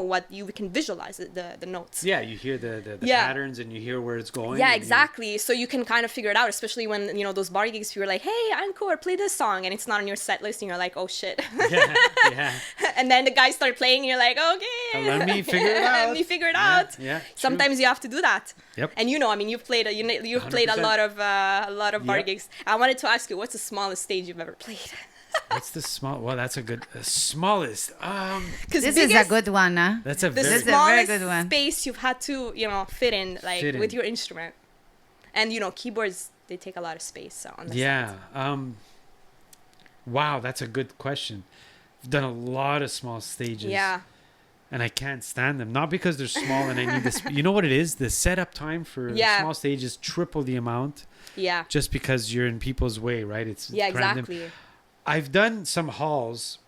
what you can visualize the notes. Yeah, you hear the patterns and you hear where it's going. Yeah, exactly. So you can kind of figure it out, especially when, those bar gigs, you're like, hey, encore, play this song. And it's not on your set list. And you're like, oh, shit. Yeah. And then the guys start playing and you're like, okay. Let me figure it out. Let me figure it out. Yeah. Sometimes you have to do that. Yep. And you've played you've played a 100%. lot of bar gigs. I wanted to ask you, what's the smallest stage you've ever played? What's the small? Well, that's a good smallest. Because This is a good one, huh? That's a the very This is a very smallest good one. space you've had to fit in with your instrument. And keyboards, they take a lot of space on the sides. Wow, that's a good question. I've done a lot of small stages. Yeah. And I can't stand them. Not because they're small and I need this. You know what it is? The setup time for small stages triple the amount. Yeah. Just because you're in people's way, right? It's random. Exactly. I've done some halls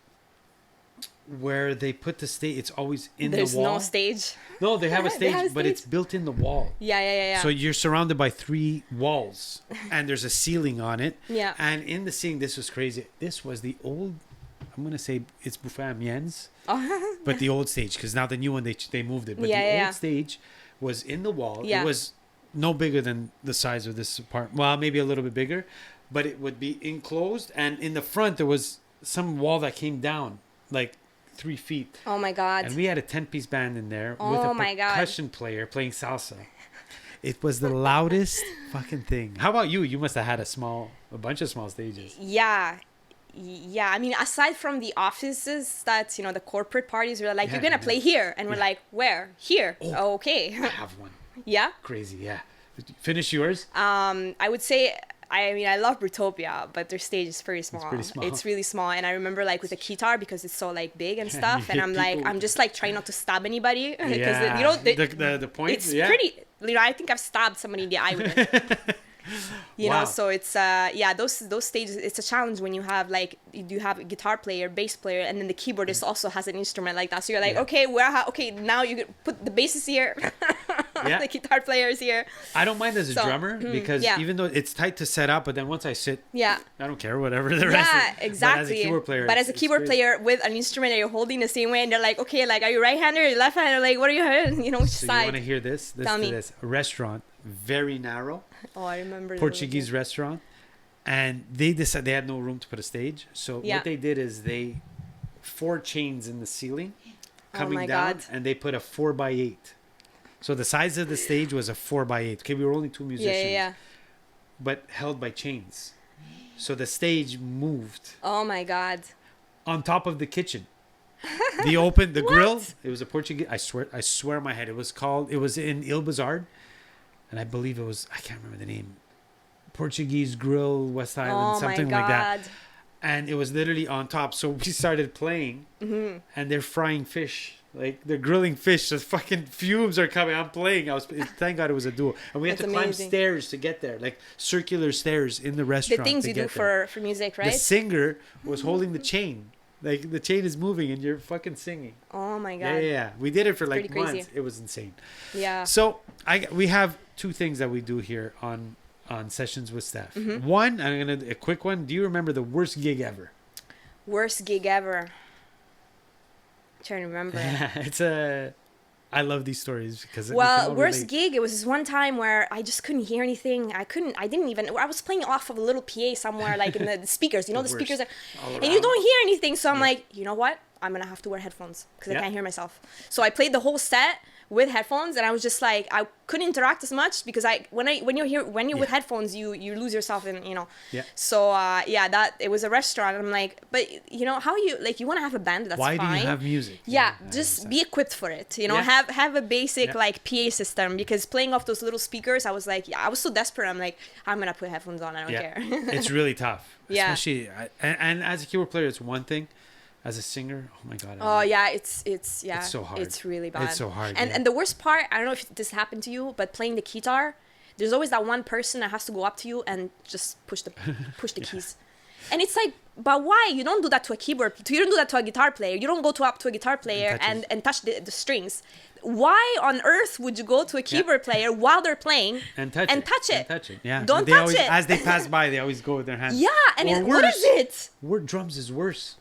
where they put the stage. It's always in There's the wall. no stage. No, they have a They stage, have a but it's stage? built in the wall. Yeah. So you're surrounded by 3 walls, and there's a ceiling on it. Yeah. And in the ceiling, this was crazy. This was the old. I'm gonna say it's Buffet Amiens, but the old stage, because now the new one they moved it. But the old stage was in the wall. Yeah. It was no bigger than the size of this apartment. Well, maybe a little bit bigger, but it would be enclosed. And in the front, there was some wall that came down like 3 feet. Oh my God. And we had a 10-piece band in there with Oh a my God. percussion player playing salsa. It was the loudest fucking thing. How about you? You must have had a bunch of small stages. Yeah. I mean, aside from the offices that, the corporate parties were like, you're going to play here. And we're like, where? Here. Oh. Okay. I have one. Yeah. Crazy, yeah. Finish yours. I would say, I love Brutopia, but their stage is pretty small. pretty small. It's really small. And I remember with a Keytar, because it's so big and stuff. And hit I'm like, people. I'm just trying not to stab anybody. Because, Yeah. The point. it's yeah. pretty, I think I've stabbed somebody in the eye with it. Wow. So it's those stages, it's a challenge when you have you have a guitar player, bass player, and then the keyboardist also has an instrument like that. So you're like, okay, now you can put the bass is here. The guitar player is here. I don't mind as a drummer because even though it's tight to set up, but then once I sit, I don't care whatever the rest is. Exactly. But as a keyboard player, with an instrument that you're holding the same way, and they're like, okay, are you right-handed or left-handed? Like, what are you which so side? you want to hear this? Tell me. This. A restaurant, very narrow. Oh, I remember. Portuguese restaurant, and they decided they had no room to put a stage. So what they did is they 4 chains in the ceiling coming down, and they put a 4x8. So the size of the stage was a 4x8. Okay, we were only 2 musicians, but held by chains. So the stage moved. Oh my God. On top of the kitchen. The grill. It was a Portuguese. I swear on my head. It was in Il Bazar. And I believe it was, I can't remember the name, Portuguese Grill, West Island, something like that. And it was literally on top. So we started playing, and they're frying fish. They're grilling fish. The fucking fumes are coming. I'm playing. Thank God it was a duo. And we had to climb stairs to get there, circular stairs in the restaurant. The things you do for music, right? The singer was holding the chain. The chain is moving and you're fucking singing. Oh my God. Yeah. We did it for pretty crazy. months. It was insane. Yeah. So we have 2 things that we do here on sessions with Stef. One, a quick one. Do you remember the worst gig ever? Worst gig ever. I'm trying to remember. It's a I love these stories because we can Well, all worst relate. gig, it was this one time where I just couldn't hear anything. I was playing off of a little PA somewhere, like in the speakers, you know, the The speakers, worst. All and you around. don't hear anything. So I'm Yeah. like, you know what? I'm going to have to wear headphones because Yeah. I can't hear myself. So I played the whole set with headphones, and I was just like, I couldn't interact as much because when you're with Yeah. headphones, you lose yourself in, you know. Yeah. So that it was a restaurant. I'm like, but you know how you like you want to have a band, that's Why fine. do you have music? Yeah, I just understand. be equipped for it. You know, Yeah. have a basic Yeah. like PA system, because playing off those little speakers, I was like, I was so desperate. I'm like, I'm gonna put headphones on. I don't care. It's really tough. Yeah. Especially, and as a keyboard player, it's one thing. As a singer, oh my god. Oh yeah, it's so hard. It's really bad. It's so hard, And yeah. and the worst part, I don't know if this happened to you, but playing the Keytar, there's always that one person that has to go up to you and just push the keys. And it's like, but why? You don't do that to a keyboard. You don't do that to a guitar player. You don't go up to a guitar player and touch the strings. Why on earth would you go to a keyboard player while they're playing and touch it. Yeah. Don't They touch always, it. As they pass by, they always go with their hands. Yeah, and Or what worse. is it? Drums is worse.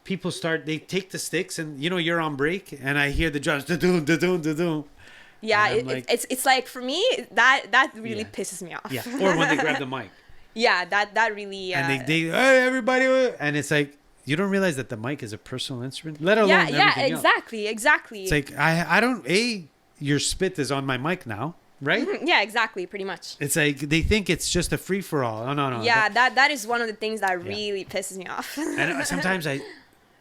People they take the sticks and you know you're on break and I hear the drums da-doom, da-doom, da-doom. Yeah, And I'm like- it's like for me that really Yeah. pisses me off. Yeah. Or when they grab the mic Yeah, that really. and they hey everybody, and it's like you don't realize that the mic is a personal instrument, let alone yeah, everything else. exactly. It's like I don't your spit is on my mic now, right? Yeah, exactly, pretty much. It's like they think it's just a free for all. Oh no. Yeah, that is one of the things that really pisses me off. And sometimes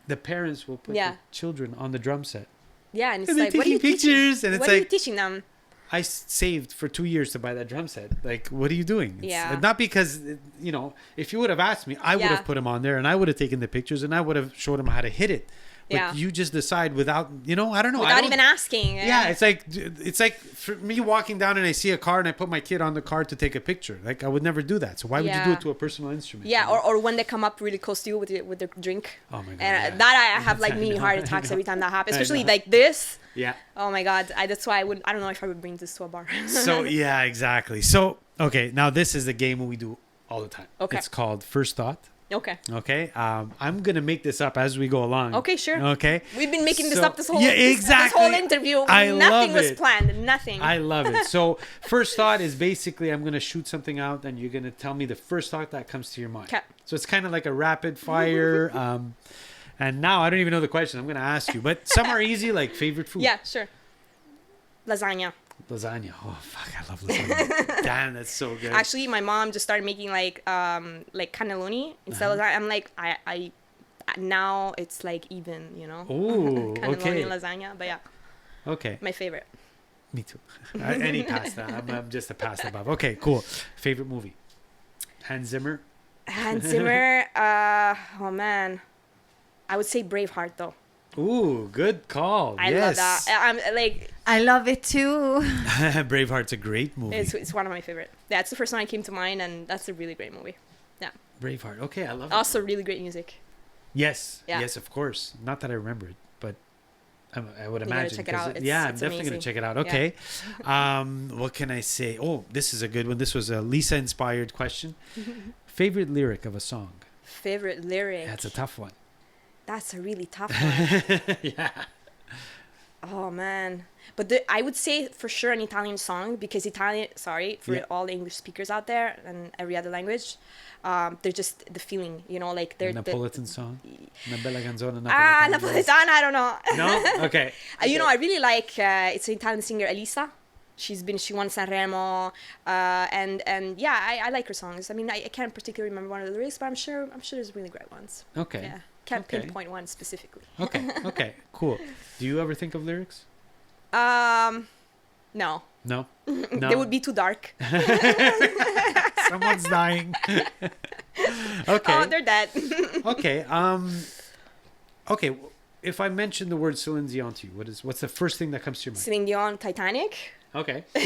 the parents will put Yeah. the children on the drum set. Yeah, and it's And they're like, what are you taking teaching? pictures, and it's what are you like- teaching them? I saved for 2 years to buy that drum set. Like, what are you doing? Yeah. Not because, you know, if you would have asked me, I would Yeah. have put him on there and I would have taken the pictures and I would have showed him how to hit it. But Yeah. you just decide without, you know, I don't know. I Without don't- even asking. Yeah, it's like for me walking down and I see a car and I put my kid on the car to take a picture. Like I would never do that. So why would you do Yeah. it to a personal instrument? Yeah, you know? or when they come up really close to you with their drink. Oh my God, And yeah. that I have like I mini know, heart I attacks know. every time that happens, I especially know. like this. Yeah. Oh my God, that's why I don't know if I would bring this to a bar. So yeah, exactly. So okay, now this is the game we do all the time. Okay. It's called First Thought. Okay. Okay. I'm gonna make this up as we go along. Okay, sure. Okay. We've been making this So- up this whole yeah, this exactly. whole interview. I Nothing love was it. planned. Nothing. I love it. So first thought is basically I'm gonna shoot something out and you're gonna tell me the first thought that comes to your mind. 'Kay. So it's kind of like a rapid fire. And now I don't even know the question I'm gonna ask you, but some are easy, like favorite food. Yeah, sure. Lasagna. Lasagna. Oh fuck, I love lasagna. Damn, that's so good. Actually, my mom just started making like cannelloni instead of lasagna. I'm like, I now it's like even, you know. Ooh, Cannelloni okay. and lasagna, but yeah, Okay. my favorite. Me too. Any pasta. I'm just a pasta buff. Okay, cool. Favorite movie? Hans Zimmer. Hans Zimmer. Oh man, I would say Braveheart though. Ooh, good call. I yes. love that. I'm like, I love it too. Braveheart's a great movie. it's one of my favorite. Yeah, it's the first one that came to mind, and that's a really great movie. Yeah, Braveheart. Okay, I love it. also really great music. Yes. Yeah. Yes, of course. Not that I remember it, but I would gotta imagine. check it 'cause out. yeah, I'm It's definitely gonna amazing. check it out. Yeah. Okay. What can I say? Oh, this is a good one. This was a Lisa inspired question. Favorite lyric of a song? Favorite lyric. That's a tough one. That's a really tough one. Yeah. Oh man, but I would say for sure an Italian song, because Italian. Sorry for Yeah. all the English speakers out there and every other language. They're just the feeling, you know, like they're Napolitan song. Una bella canzone Napolitana. napoletana. I don't know. No. Okay. You know, I really like. It's an Italian singer, Elisa. She won Sanremo, and yeah, I like her songs. I mean, I can't particularly remember one of the lyrics, but I'm sure there's really great ones. Okay. Yeah, can't Okay. pinpoint one specifically. Okay. Okay. Cool. Do you ever think of lyrics? No, No. No. they would be too dark. Someone's dying. Okay. Oh, they're dead. Okay. Okay. If I mention the word Celine Dion to you, what's the first thing that comes to your mind? Celine Dion, Titanic. Okay. Cool.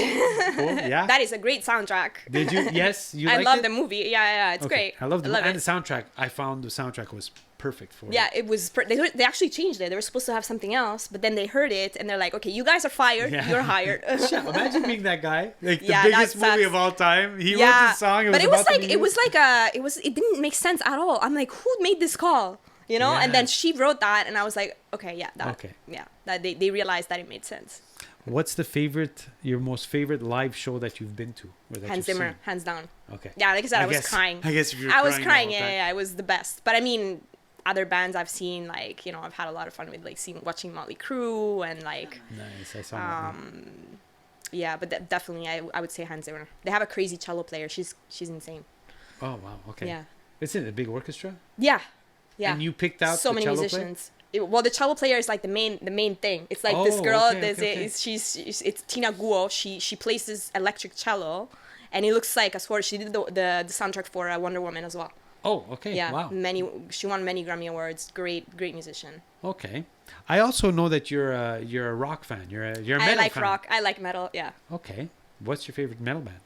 Yeah. That is a great soundtrack. Did you? Yes. You I liked love it? the movie. Yeah, it's Okay. great. I love the and it. the soundtrack. I found the soundtrack was perfect for Yeah, it. it was. They actually changed it. They were supposed to have something else, but then they heard it and they're like, "Okay, you guys are fired. Yeah. You're hired." Yeah, imagine being that guy, like Yeah, the that biggest movie sucks. of all time. He wrote yeah, this song. but it was about to like be it was used. like it didn't make sense at all. I'm like, who made this call? You know? And then Yeah. she wrote that, and I was like, okay, yeah, that, Okay. yeah, that they realized that it made sense. What's your most favorite live show that you've been to? Or that Hans you've Zimmer, seen? hands down. Okay. Yeah, like I said, I was guess- crying. I guess if you're I was crying crying. the whole time. Yeah, it was the best. But I mean, other bands I've seen, like, you know, I've had a lot of fun with, like, watching Motley Crue and like, Nice. I saw that. yeah. But definitely, I would say Hans Zimmer. They have a crazy cello player. She's insane. Oh wow. Okay. Yeah. Isn't it a big orchestra? Yeah. Yeah. And you picked out so the many cello musicians. Well, the cello player is like the main thing. It's like this Oh, girl. okay, okay. It's Tina Guo. She plays this electric cello, and it looks like, I swear, she did the soundtrack for Wonder Woman as well. Oh, okay. Yeah, Wow. she won many Grammy awards. Great musician. Okay. I also know that you're a rock fan. You're a metal I like fan. rock. I like metal. Yeah. Okay. What's your favorite metal band?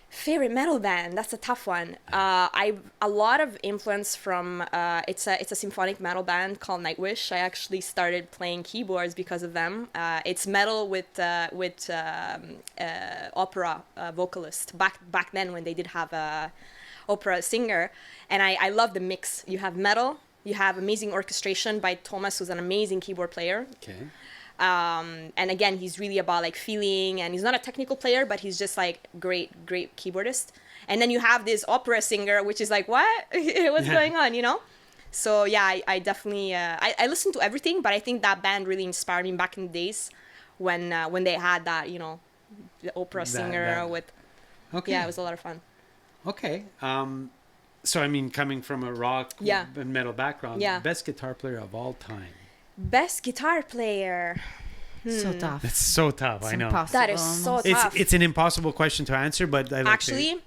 Favorite metal band? That's a tough one. I a lot of influence from it's a symphonic metal band called Nightwish. I actually started playing keyboards because of them. It's metal with opera vocalist back then when they did have a opera singer, and I love the mix. You have metal, you have amazing orchestration by Thomas, who's an amazing keyboard player. Okay. And again, he's really about like feeling, and he's not a technical player, but he's just like great keyboardist. And then you have this opera singer, which is like, what? What's going on, you know? So yeah, I definitely I listen to everything, but I think that band really inspired me back in the days when they had that, you know, the opera singer with. Okay. Yeah, it was a lot of fun. Okay. So I mean, coming from a rock and metal background, best guitar player of all time. Best guitar player. So tough. It's so tough. It's I know. impossible That is so almost. tough. It's an impossible question to answer, but I like Actually,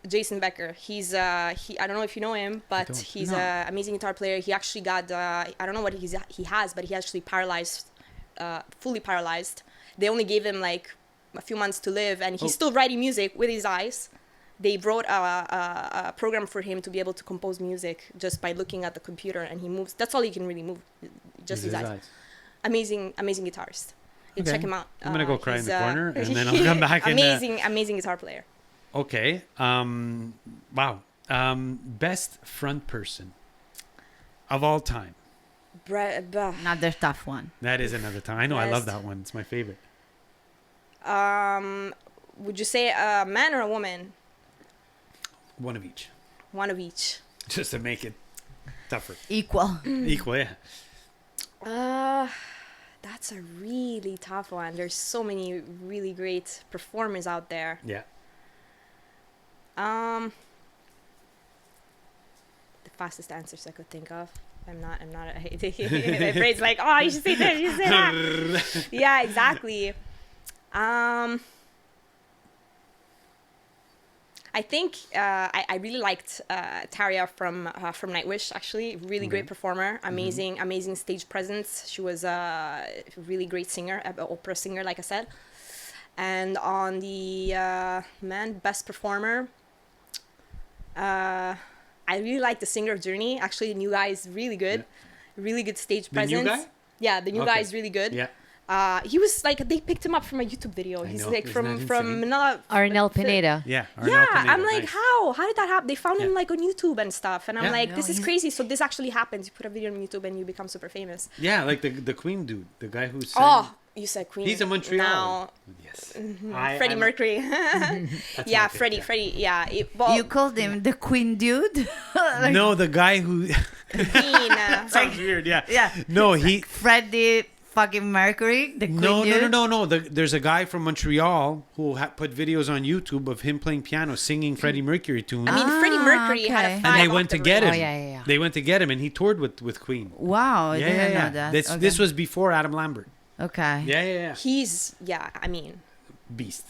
Jason Becker. He's I don't know if you know him, but don't. he's No. an amazing guitar player. He actually got I don't know what he has, but he actually paralyzed, fully paralyzed. They only gave him like a few months to live, and he's still writing music with his eyes. They wrote a program for him to be able to compose music just by looking at the computer, and he moves. That's all he can really move, just his eyes. Amazing guitarist. You Okay. check him out. I'm gonna go cry in the corner, and then I'll come back. Amazing guitar player. Okay. Wow. Best front person of all time. Another tough one. That is another time. I know. I love Best. that one. It's my favorite. Would you say a man or a woman? One of each, One of each. just to make it tougher. Equal. Equal, yeah. That's a really tough one. There's so many really great performers out there. Yeah. The fastest answers I could think of. I'm not my brain's like, oh, you should say this, you should say that. Yeah, exactly. I think I really liked Taria from Nightwish. Actually, really great performer, amazing stage presence. She was a really great singer, an opera singer, like I said. And on the best performer, I really like the singer of Journey. Actually, the new guy is really good, really good stage The new presence. guy? Yeah, the new Okay. guy is really good. Yeah. He was like, they picked him up from a YouTube video. I He's know. like Isn't from that from insane? Manila. Arnel Pineda. Yeah. Yeah, Arnel Pineda, I'm like, nice. how did that happen? They found him Yeah. like on YouTube and stuff, and I'm Yeah. like, No, this is he's- crazy. So this actually happens. You put a video on YouTube and you become super famous. Yeah, like the Queen dude, the guy who sang. Oh, you said Queen. He's a Montreal. Now, Yes. Freddie Mercury. That's Yeah, my pick, Freddie. yeah. Freddie. Yeah. Well, You called him the Queen dude? Like, No, the guy who Queen. sounds weird. Yeah. Yeah. No, he. Freddie fucking Mercury, the Queen No, dude? no. There's a guy from Montreal who put videos on YouTube of him playing piano, singing Freddie Mercury tunes. I mean, Freddie Mercury had a okay. five and they went to octave get him. range. Oh, yeah. They went to get him, and he toured with Queen. Wow, I didn't know that. This Okay. this was before Adam Lambert. Okay. Yeah. He's I mean, Beast.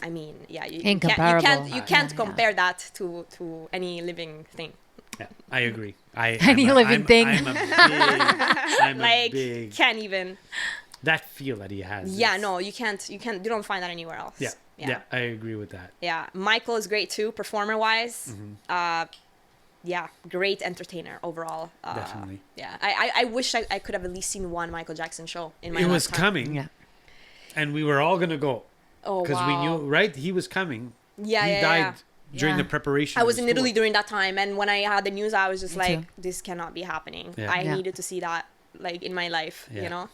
yeah. You Incomparable. You can't compare that to any living thing. Yeah, I agree. Any living thing. I'm Like, a big. can't even. That feel that he has. Yeah, is- no, you can't. You don't find that anywhere else. Yeah, I agree with that. Yeah, Michael is great too, performer wise. Mm-hmm. Yeah, great entertainer overall. Definitely. Yeah, I wish I could have at least seen one Michael Jackson show in my It was lifetime. coming, Yeah. and we were all gonna go Oh, because wow. we knew, right? He was coming. Yeah, he yeah, died yeah. during Yeah. the preparation. I of was his in Italy tour. during that time, and when I had the news, I was just Me like, too. this cannot be happening. Yeah. I Yeah. needed to see that, like, in my life, Yeah. you know?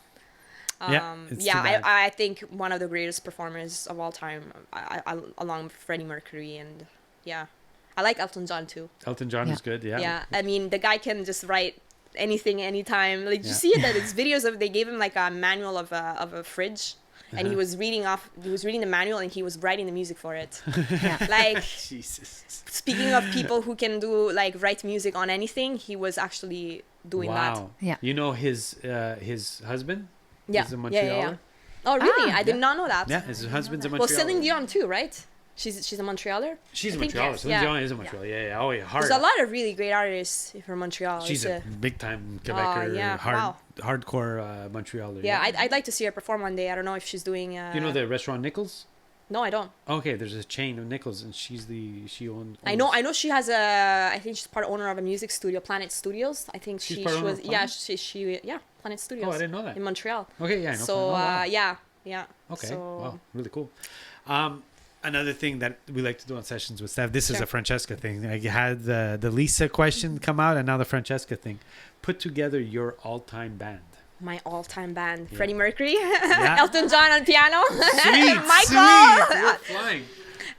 It's too bad. I think one of the greatest performers of all time, along with Freddie Mercury, and yeah, I like Elton John too. Elton John is good. Yeah. Yeah, I mean the guy can just write anything anytime. Like you see it that it's videos of they gave him like a manual of a fridge. And he was reading the manual and he was writing the music for it. Like, Jesus. speaking of people who can write music on anything, he was actually doing that. Wow. Yeah. You know his husband? Yeah. He's a Montrealer. Yeah. Oh, really? I did not know that. Yeah, his husband's a Montrealer. Well, Celine Dion too, right? She's a Montrealer. She's a I think, Montrealer. yes. Celine Dion is a Montrealer. Yeah. Oh, yeah. Hard. There's a lot of really great artists from Montreal. She's a big time Quebecer, hardcore Montrealer. Yeah, I'd like to see her perform one day. I don't know if she's doing. You know the restaurant Nichols? No, I don't. Okay, there's a chain of Nichols, and she owns. I know she has I think she's part owner of a music studio, Planet Studios. I think She's she part owner was. of Yeah, Planet? Planet Studios. Oh, I didn't know that. In Montreal. Okay, yeah, I know. So Wow. yeah. Okay. So, Wow, really cool. Another thing that we like to do on sessions with Steph, this is Sure. a Francesca thing. I had the Lisa question come out, and now the Francesca thing. Put together your all-time band. my all-time band, Yeah. Freddie Mercury, Yeah. Elton John on piano, Sweet, Michael. sweet. We're flying.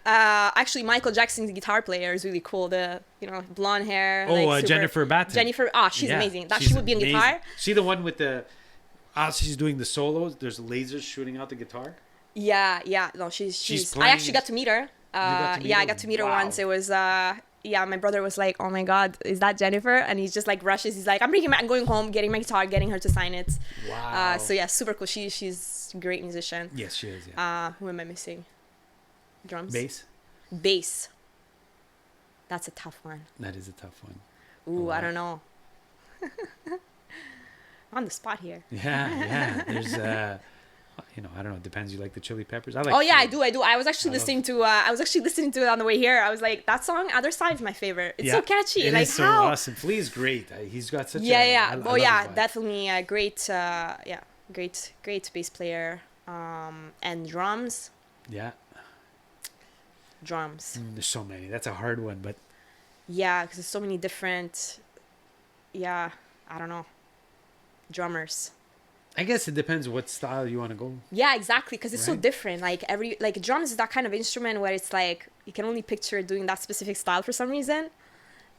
Actually, Michael Jackson's guitar player is really cool. The blonde hair. super- Jennifer Batten. Jennifer, she's Yeah, amazing. That she's she would be on amazing. guitar. She the one with the. As she's doing the solos, there's lasers shooting out the guitar. Yeah. No, she's. I playing- actually got to meet her. got to meet Yeah, I her? got to meet her Wow. once. It was. Yeah, my brother was like, "Oh my God, is that Jennifer?" And he's just like rushes. He's like, "I'm going home, getting my guitar, getting her to sign it." Wow. So yeah, super cool. She's a great musician. Yes, she is. Yeah. Who am I missing? Drums. Bass. That's a tough one. That is a tough one. Ooh, wow. I don't know. On the spot here. Yeah. There's I don't know. It depends. You like the Chili Peppers? I like. Oh yeah, I chili. do. I was actually listening to. I was actually listening to it on the way here. I was like, that song, "Other Side" is my favorite. It's so catchy. It like is so how? awesome. Flea is great. He's got such. Yeah. I Oh love yeah, his vibe. definitely a great. Great bass player. And drums. Yeah. Drums. There's so many. That's a hard one, but Yeah, because there's so many different. Yeah, I don't know. Drummers. I guess it depends what style you want to go. Yeah, exactly, because it's so Right. different. Like drums is that kind of instrument where it's like you can only picture doing that specific style for some reason.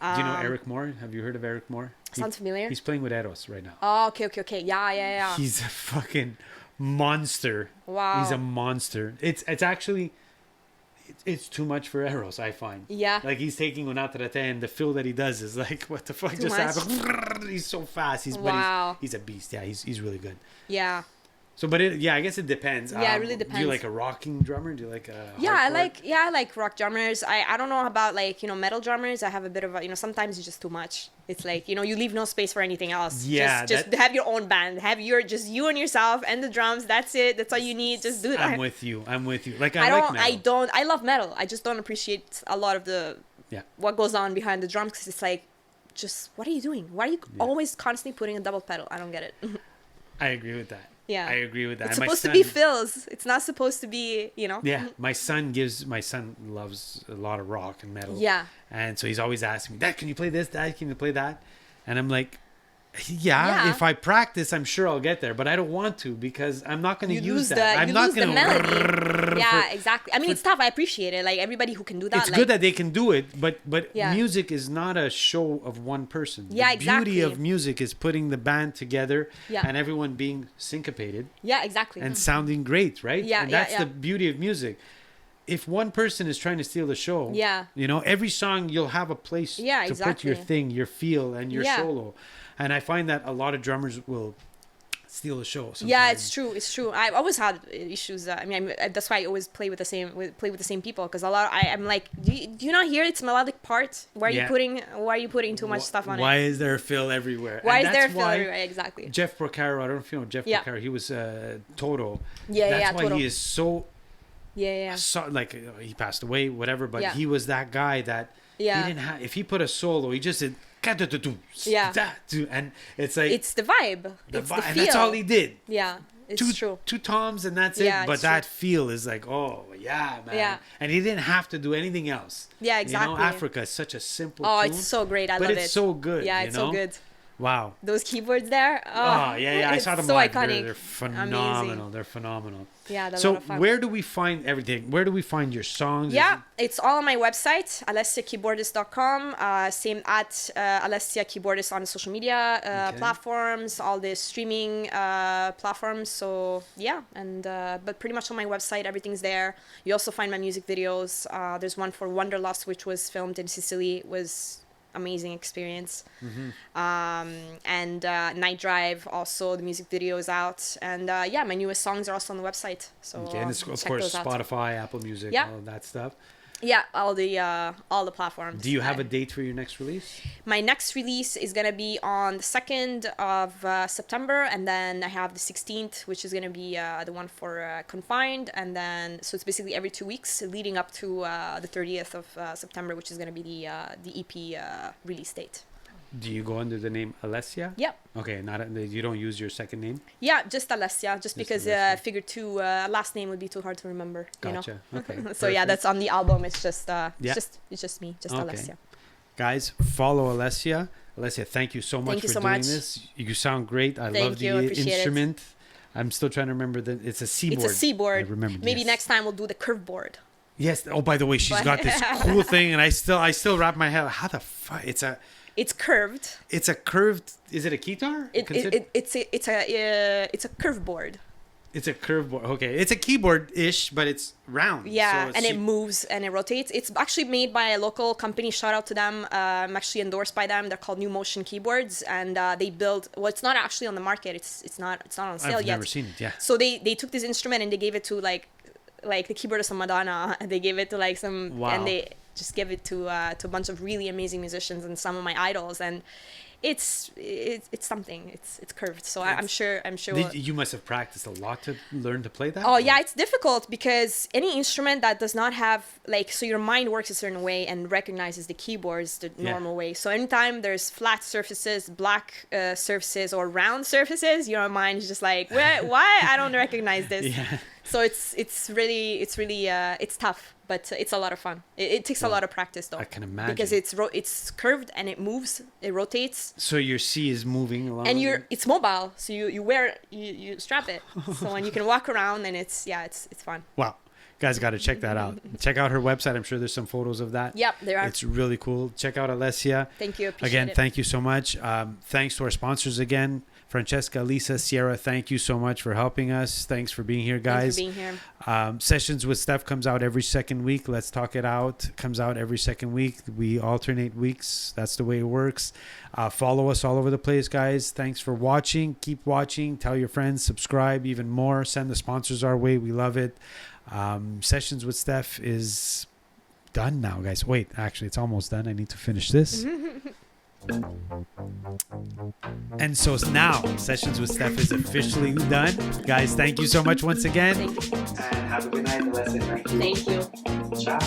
Do you know Eric Moore? Have you heard of Eric Moore? Sounds familiar. He's playing with Eros right now. Oh, okay. Yeah. He's a fucking monster. Wow. He's a monster. It's actually it's too much for Eros, I find. Yeah. Like he's taking Unatrate and the fill that he does is like, what the fuck Too just much? happened? He's so fast. Wow. He's a beast. Yeah, he's really good. Yeah. So, but I guess it depends. Yeah, it really Do you depends. like a rocking drummer? Do you like a I hardcore? like rock drummers. I don't know about metal drummers. I have a bit of sometimes it's just too much. It's like, you leave no space for anything else. Yeah, Just have your own band. Have just you and yourself and the drums. That's it. That's all you need. Just do that. I'm with you. Like I like metal. I love metal. I just don't appreciate a lot of what goes on behind the drums, because it's like, just what are you doing? Why are you always constantly putting a double pedal? I don't get it. I agree with that. Yeah. I agree with that. It's And my supposed to son- be fills. It's not supposed to be, Yeah, my son loves a lot of rock and metal. Yeah. And so he's always asking me, "Dad, can you play this? Dad, can you play that?" And I'm like, yeah, if I practice, I'm sure I'll get there, but I don't want to because I'm not going to use that. I'm not going the melody. Yeah, exactly. I mean, it's tough. I appreciate it. Like, everybody who can do that. It's good that they can do it, but Yeah. music is not a show of one person. Yeah, The beauty exactly. of music is putting the band together Yeah. and everyone being syncopated Yeah, exactly. and sounding great, right? Yeah, and yeah, that's yeah. the beauty of music. If one person is trying to steal the show, Yeah. every song you'll have a place Yeah, to put your exactly. thing, your feel, and your Yeah. solo. And I find that a lot of drummers will steal the show. Sometimes. Yeah, it's true. It's true. I've always had issues. That's why I always play with the same people, because I'm like, do you not hear its melodic part? Why are you putting too much stuff on Why it? is there a fill everywhere? Why And is there that's a fill why everywhere? Exactly. Jeff Porcaro, I don't know if you know Jeff Yeah. Porcaro. He was Toto. Yeah, That's why Toto. he is so Yeah. like he passed away, whatever. But Yeah. he was that guy that Yeah. he didn't have. If he put a solo, he just did. Yeah. And it's like It's the vibe. It's the and feel. that's all he did. Yeah, it's true. Two toms and that's Yeah, it. But it's that true. feel is like, oh yeah, man. Yeah. And he didn't have to do anything else. Yeah, exactly. Africa is such a simple. Oh, tune, it's so great. I but love it's it. so good. Yeah, it's so good. Wow. Those keyboards there. Oh, yeah. I it's saw them so live. iconic. They're phenomenal. They're phenomenal. Yeah, they're a So lot of fun. where do we find everything? Where do we find your songs? Is Yeah, it- it's all on my website, alessiakeyboardist.com. Same at Alessia Keyboardist on social media Okay. platforms, all the streaming platforms. So yeah, and but pretty much on my website, everything's there. You also find my music videos. There's one for Wanderlust, which was filmed in Sicily. It was amazing experience. And Night Drive, also the music video is out. And yeah, my newest songs are also on the website. So Okay, and it's, of check course, those out. Spotify, Apple Music, Yeah. all of that stuff. Yeah, all the platforms. Do you have a date for your next release? My next release is gonna be on the 2nd of September, and then I have the 16th, which is gonna be the one for Confined, and then so it's basically every 2 weeks leading up to the 30th of September, which is gonna be the EP release date. Do you go under the name Alessia? Yep. Okay, you don't use your second name? Yeah, just Alessia, just because Alessia. figured last name would be too hard to remember. Gotcha. Okay. So yeah, perfect. that's on the album. It's just Yeah. it's just me, just Okay. Alessia. Guys, follow Alessia. Alessia, thank you so much Thank you for so doing much. this. You sound great. I Thank love you, the appreciate it. instrument. I'm still trying to remember it's a Seaboard. It's a Seaboard. I remember. Maybe yes. next time we'll do the curve board. Yes. Oh, by the way, she's But- got this cool thing, and I still wrap my head. How the fuck? It's curved. It's a curved. Is it a Keytar? It's a curve board. It's a curved board. Okay, it's a keyboard-ish, but it's round. Yeah, so and it moves and it rotates. It's actually made by a local company. Shout out to them. I'm actually endorsed by them. They're called New Motion Keyboards, and they build. Well, it's not actually on the market. It's not on sale I've yet. never seen it. Yeah. So they took this instrument and they gave it to like the keyboardist of Madonna. And they gave it to like some, Wow. and they just give it to a bunch of really amazing musicians and some of my idols. And it's something. It's curved. So I'm sure. You must have practiced a lot to learn to play that. Oh yeah, it's difficult because any instrument that does not have so your mind works a certain way and recognizes the keyboards the Yeah. normal way. So anytime there's flat surfaces, black surfaces, or round surfaces, your mind is just like, why I don't recognize this. Yeah. So it's really tough, but it's a lot of fun. It takes a lot of practice though. I can imagine. Because it's curved and it moves, it rotates. So your C is moving along. And it's mobile, so you strap it, so and you can walk around, and it's fun. Wow. Guys, got to check that out. Check out her website. I'm sure there's some photos of that. Yep, there are. It's really cool. Check out Alessia. Thank you. Appreciate Again, it. thank you so much. Thanks to our sponsors again. Francesca, Lisa, Sierra, thank you so much for helping us. Thanks for being here, guys. Thanks for being here. Sessions with Stef comes out every second week. Let's Talk It Out comes out every second week. We alternate weeks. That's the way it works. Follow us all over the place, guys. Thanks for watching. Keep watching. Tell your friends. Subscribe even more. Send the sponsors our way. We love it. Sessions with Stef is done now, guys. Wait, actually, it's almost done. I need to finish this. And so now, Sessions with Stef is officially done. Guys, thank you so much once again. Thank you. And have a good night, Alessia. Thank you. Ciao.